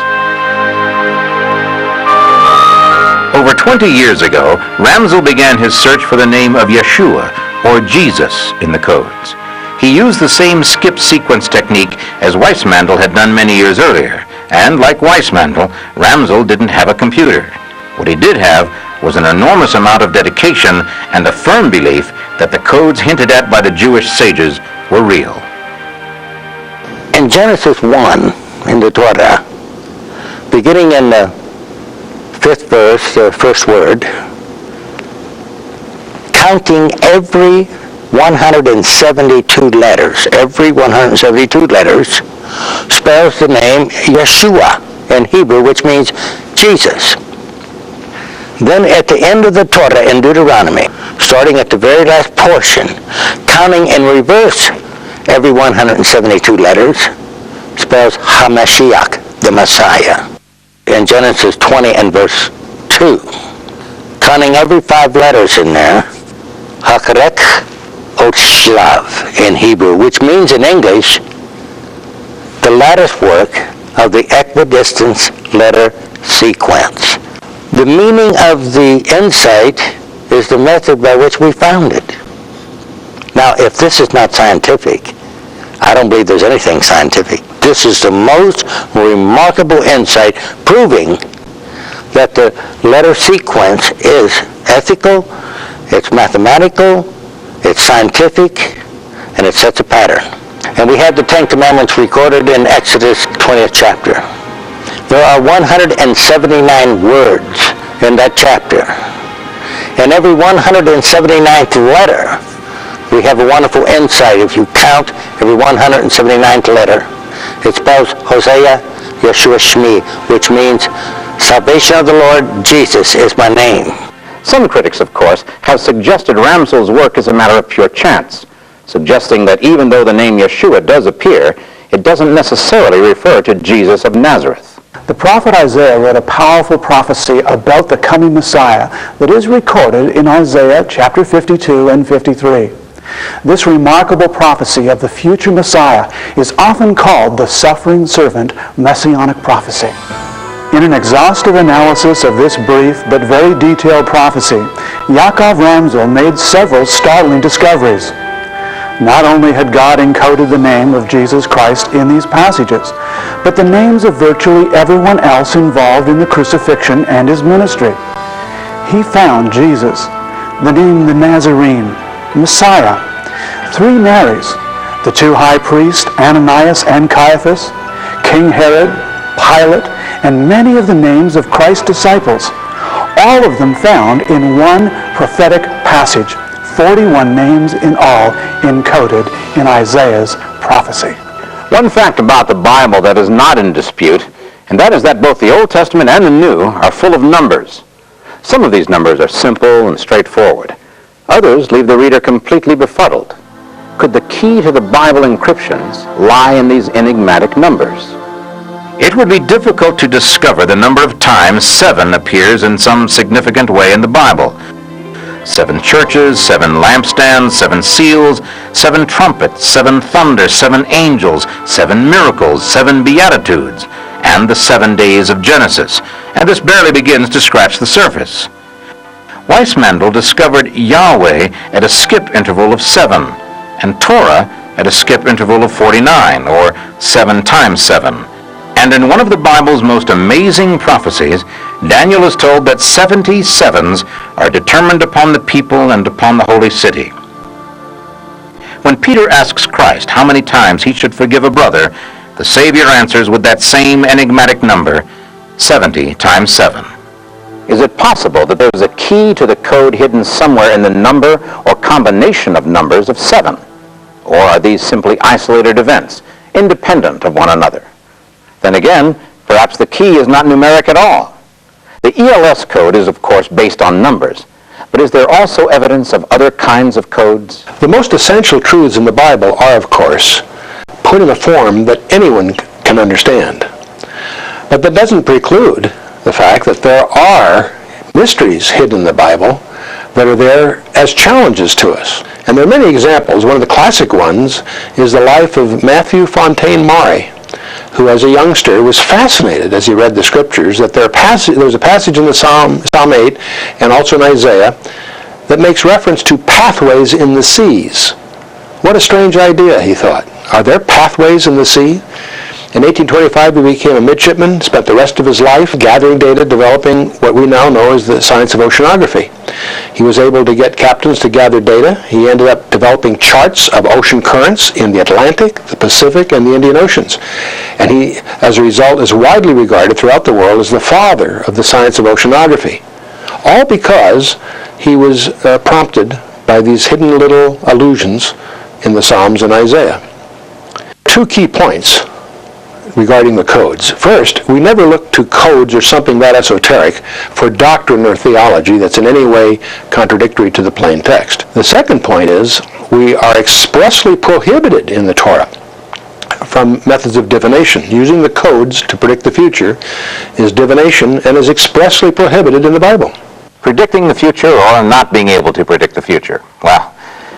Over 20 years ago, Ramsel began his search for the name of Yeshua, or Jesus, in the codes. He used the same skip sequence technique as Weissmandl had done many years earlier, and like Weissmandl, Ramsel didn't have a computer. What he did have was an enormous amount of dedication and a firm belief that the codes hinted at by the Jewish sages were real. In Genesis 1, in the Torah, beginning in the 5th verse, the first word, counting every 172 letters, spells the name Yeshua in Hebrew, which means Jesus. Then at the end of the Torah in Deuteronomy, starting at the very last portion, counting in reverse every 172 letters, spells HaMashiach, the Messiah. In Genesis 20 and verse 2, counting every 5 letters in there, Hakarek Otshlav in Hebrew, which means in English, the lattice work of the equidistant letter sequence. The meaning of the insight is the method by which we found it. Now, if this is not scientific, I don't believe there's anything scientific. This is the most remarkable insight proving that the letter sequence is ethical, it's mathematical, it's scientific, and it sets a pattern. And we have the 10 Commandments recorded in Exodus 20th chapter. There are 179 words in that chapter. And every 179th letter, we have a wonderful insight. If you count every 179th letter, it spells Hosea Yeshua Shmi, which means salvation of the Lord Jesus is my name. Some critics, of course, have suggested Ramsel's work is a matter of pure chance, suggesting that even though the name Yeshua does appear, it doesn't necessarily refer to Jesus of Nazareth. The prophet Isaiah wrote a powerful prophecy about the coming Messiah that is recorded in Isaiah chapter 52 and 53. This remarkable prophecy of the future Messiah is often called the suffering servant messianic prophecy. In an exhaustive analysis of this brief but very detailed prophecy, Yaakov Ramsel made several startling discoveries. Not only had God encoded the name of Jesus Christ in these passages, but the names of virtually everyone else involved in the crucifixion and his ministry. He found Jesus, the name the Nazarene, Messiah, 3 Marys, the 2 high priests, Ananias and Caiaphas, King Herod, Pilate, and many of the names of Christ's disciples, all of them found in one prophetic passage. 41 names in all encoded in Isaiah's prophecy. One fact about the Bible that is not in dispute, and that is that both the Old Testament and the New are full of numbers. Some of these numbers are simple and straightforward. Others leave the reader completely befuddled. Could the key to the Bible encryptions lie in these enigmatic numbers? It would be difficult to discover the number of times 7 appears in some significant way in the Bible. 7 churches, 7 lampstands, 7 seals, 7 trumpets, 7 thunders, 7 angels, 7 miracles, 7 beatitudes, and the 7 days of Genesis, and this barely begins to scratch the surface. Weissmandl discovered Yahweh at a skip interval of 7, and Torah at a skip interval of 49, or 7 times 7. And in one of the Bible's most amazing prophecies, Daniel is told that 70 sevens are determined upon the people and upon the holy city. When Peter asks Christ how many times he should forgive a brother, the Savior answers with that same enigmatic number, 70 times 7. Is it possible that there is a key to the code hidden somewhere in the number or combination of numbers of 7? Or are these simply isolated events, independent of one another? Then again, perhaps the key is not numeric at all. The ELS code is, of course, based on numbers, but is there also evidence of other kinds of codes? The most essential truths in the Bible are, of course, put in a form that anyone can understand. But that doesn't preclude the fact that there are mysteries hidden in the Bible that are there as challenges to us. And there are many examples. One of the classic ones is the life of Matthew Fontaine Maury, who as a youngster was fascinated as he read the scriptures that there was a passage in the Psalm 8 and also in Isaiah that makes reference to pathways in the seas. What a strange idea, he thought. Are there pathways in the sea? In 1825, he became a midshipman, spent the rest of his life gathering data, developing what we now know as the science of oceanography. He was able to get captains to gather data. He ended up developing charts of ocean currents in the Atlantic, the Pacific, and the Indian Oceans. And he, as a result, is widely regarded throughout the world as the father of the science of oceanography. All because he was prompted by these hidden little allusions in the Psalms and Isaiah. 2 key points regarding the codes. First, we never look to codes or something that esoteric for doctrine or theology that's in any way contradictory to the plain text. The second point is we are expressly prohibited in the Torah from methods of divination. Using the codes to predict the future is divination and is expressly prohibited in the Bible. Predicting the future or not being able to predict the future. Well,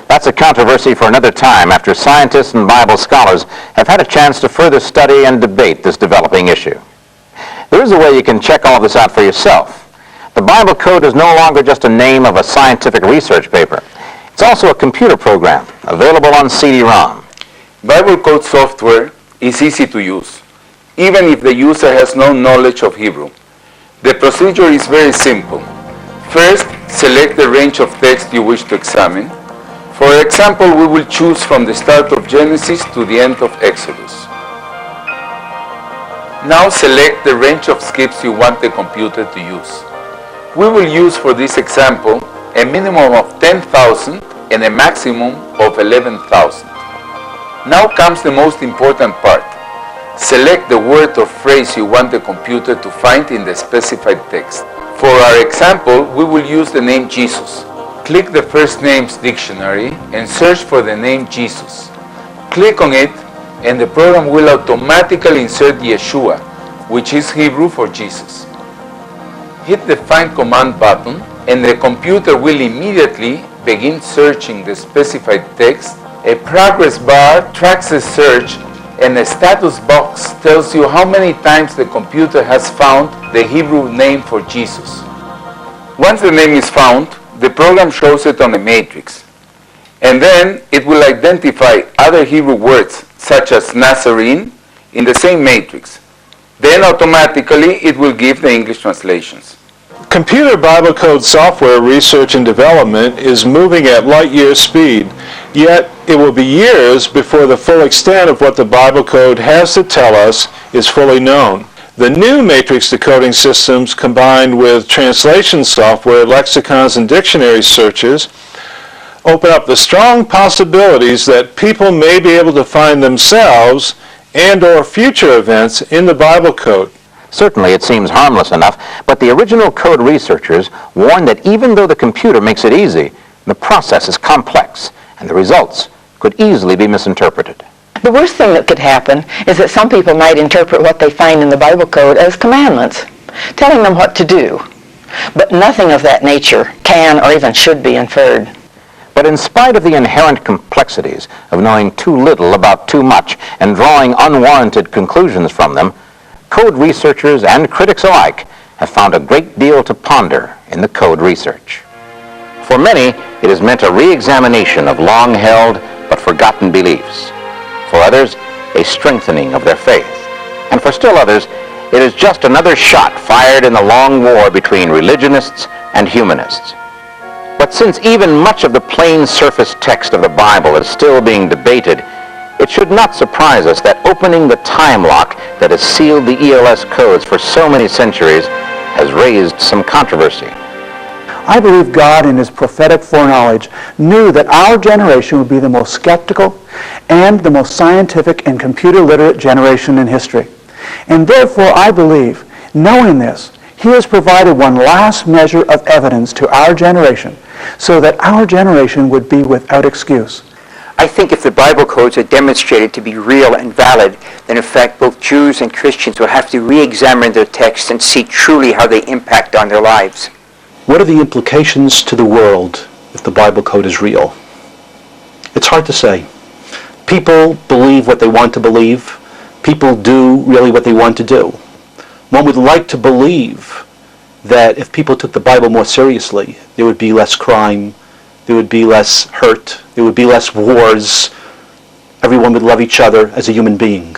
that's a controversy for another time after scientists and Bible scholars have had a chance to further study and debate this developing issue. There is a way you can check all this out for yourself. The Bible code is no longer just a name of a scientific research paper. It's also a computer program available on CD-ROM. Bible code software is easy to use, even if the user has no knowledge of Hebrew. The procedure is very simple. First, select the range of text you wish to examine. For example, we will choose from the start of Genesis to the end of Exodus. Now select the range of skips you want the computer to use. We will use for this example a minimum of 10,000 and a maximum of 11,000. Now comes the most important part. Select the word or phrase you want the computer to find in the specified text. For our example, we will use the name Jesus. Click the First Names dictionary and search for the name Jesus. Click on it and the program will automatically insert Yeshua, which is Hebrew for Jesus. Hit the Find Command button and the computer will immediately begin searching the specified text. A progress bar tracks the search and a status box tells you how many times the computer has found the Hebrew name for Jesus. Once the name is found, the program shows it on a matrix. And then it will identify other Hebrew words, such as Nazarene, in the same matrix. Then automatically it will give the English translations. Computer Bible code software research and development is moving at light-year speed, yet it will be years before the full extent of what the Bible code has to tell us is fully known. The new matrix decoding systems, combined with translation software, lexicons, and dictionary searches, open up the strong possibilities that people may be able to find themselves and/or future events in the Bible code. Certainly it seems harmless enough, but the original code researchers warn that even though the computer makes it easy, the process is complex, and the results could easily be misinterpreted. The worst thing that could happen is that some people might interpret what they find in the Bible code as commandments, telling them what to do. But nothing of that nature can or even should be inferred. But in spite of the inherent complexities of knowing too little about too much and drawing unwarranted conclusions from them, code researchers and critics alike have found a great deal to ponder in the code research. For many, it has meant a re-examination of long-held but forgotten beliefs. For others, a strengthening of their faith. And for still others, it is just another shot fired in the long war between religionists and humanists. But since even much of the plain surface text of the Bible is still being debated, it should not surprise us that opening the time lock that has sealed the ELS codes for so many centuries has raised some controversy. I believe God in his prophetic foreknowledge knew that our generation would be the most skeptical and the most scientific and computer literate generation in history. And therefore I believe, knowing this, he has provided one last measure of evidence to our generation so that our generation would be without excuse. I think if the Bible codes are demonstrated to be real and valid, then in fact both Jews and Christians will have to re-examine their texts and see truly how they impact on their lives. What are the implications to the world if the Bible code is real? It's hard to say. People believe what they want to believe. People do really what they want to do. One would like to believe that if people took the Bible more seriously, there would be less crime, there would be less hurt, there would be less wars. Everyone would love each other as a human being.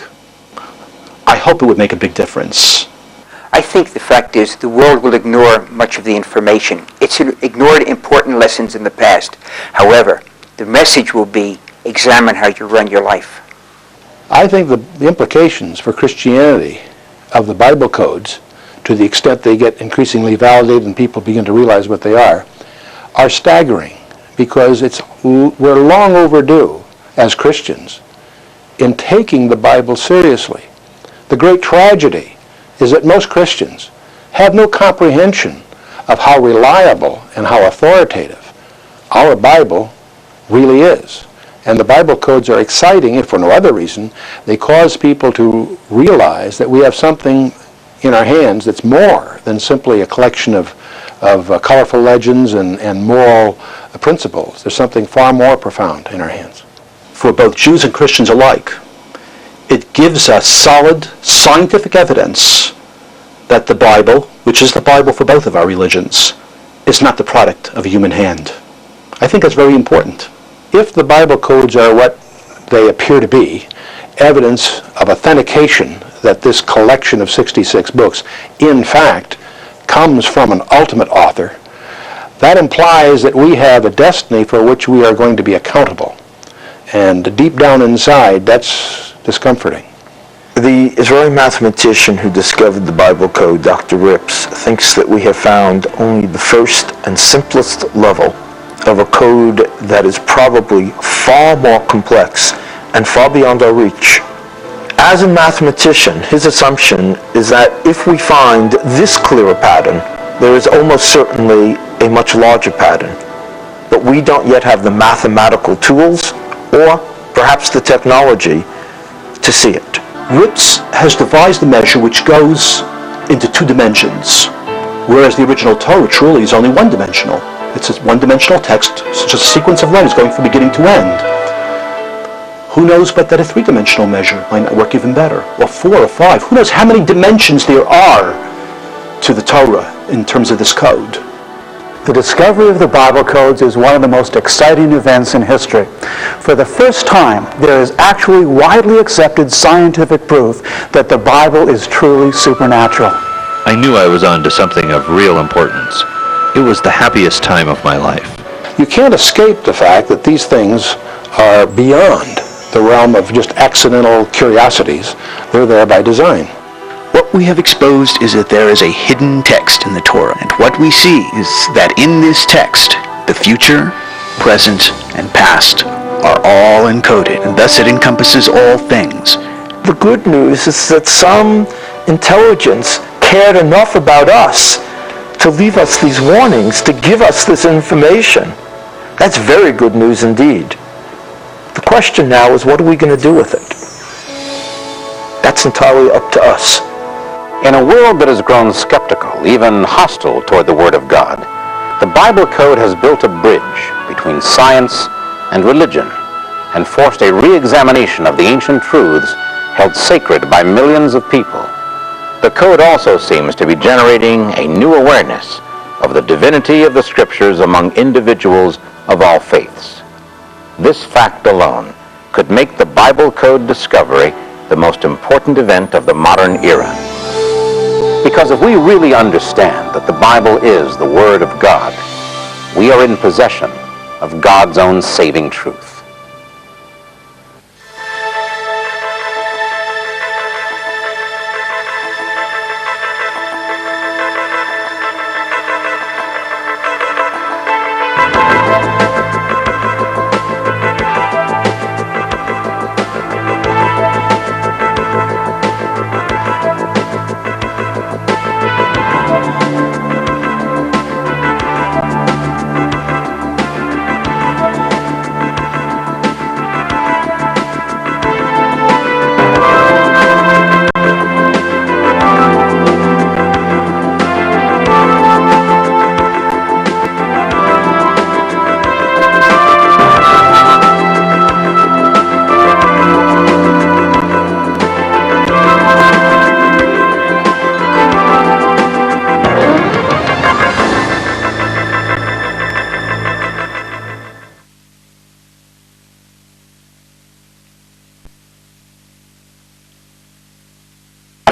I hope it would make a big difference. I think the fact is the world will ignore much of the information. It's ignored important lessons in the past. However, the message will be, examine how you run your life. I think the implications for Christianity of the Bible codes, to the extent they get increasingly validated and people begin to realize what they are staggering, because we're long overdue as Christians in taking the Bible seriously. The great tragedy is that most Christians have no comprehension of how reliable and how authoritative our Bible really is. And the Bible codes are exciting, if for no other reason. They cause people to realize that we have something in our hands that's more than simply a collection of colorful legends and moral principles. There's something far more profound in our hands. For both Jews and Christians alike, it gives us solid scientific evidence that the Bible, which is the Bible for both of our religions, is not the product of a human hand. I think that's very important. If the Bible codes are what they appear to be, evidence of authentication that this collection of 66 books, in fact, comes from an ultimate author, that implies that we have a destiny for which we are going to be accountable. And deep down inside, that's discomforting. The Israeli mathematician who discovered the Bible code, Dr. Rips, thinks that we have found only the first and simplest level of a code that is probably far more complex and far beyond our reach. As a mathematician, his assumption is that if we find this clearer pattern, there is almost certainly a much larger pattern. But we don't yet have the mathematical tools or perhaps the technology to see it. Ritz has devised a measure which goes into 2 dimensions, whereas the original Torah truly is only one-dimensional. It's a one-dimensional text, it's just a sequence of letters going from beginning to end. Who knows but that a 3-dimensional measure might not work even better, or 4 or 5. Who knows how many dimensions there are to the Torah in terms of this code. The discovery of the Bible codes is one of the most exciting events in history. For the first time, there is actually widely accepted scientific proof that the Bible is truly supernatural. I knew I was on to something of real importance. It was the happiest time of my life. You can't escape the fact that these things are beyond the realm of just accidental curiosities. They're there by design. What we have exposed is that there is a hidden text in the Torah, and what we see is that in this text, the future, present, and past are all encoded, and thus it encompasses all things. The good news is that some intelligence cared enough about us to leave us these warnings, to give us this information. That's very good news indeed. The question now is, what are we going to do with it? That's entirely up to us. In a world that has grown skeptical, even hostile toward the Word of God, the Bible Code has built a bridge between science and religion and forced a re-examination of the ancient truths held sacred by millions of people. The Code also seems to be generating a new awareness of the divinity of the Scriptures among individuals of all faiths. This fact alone could make the Bible Code discovery the most important event of the modern era. Because if we really understand that the Bible is the Word of God, we are in possession of God's own saving truth.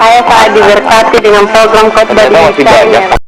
Saya sangat diberkati dengan program khotbah di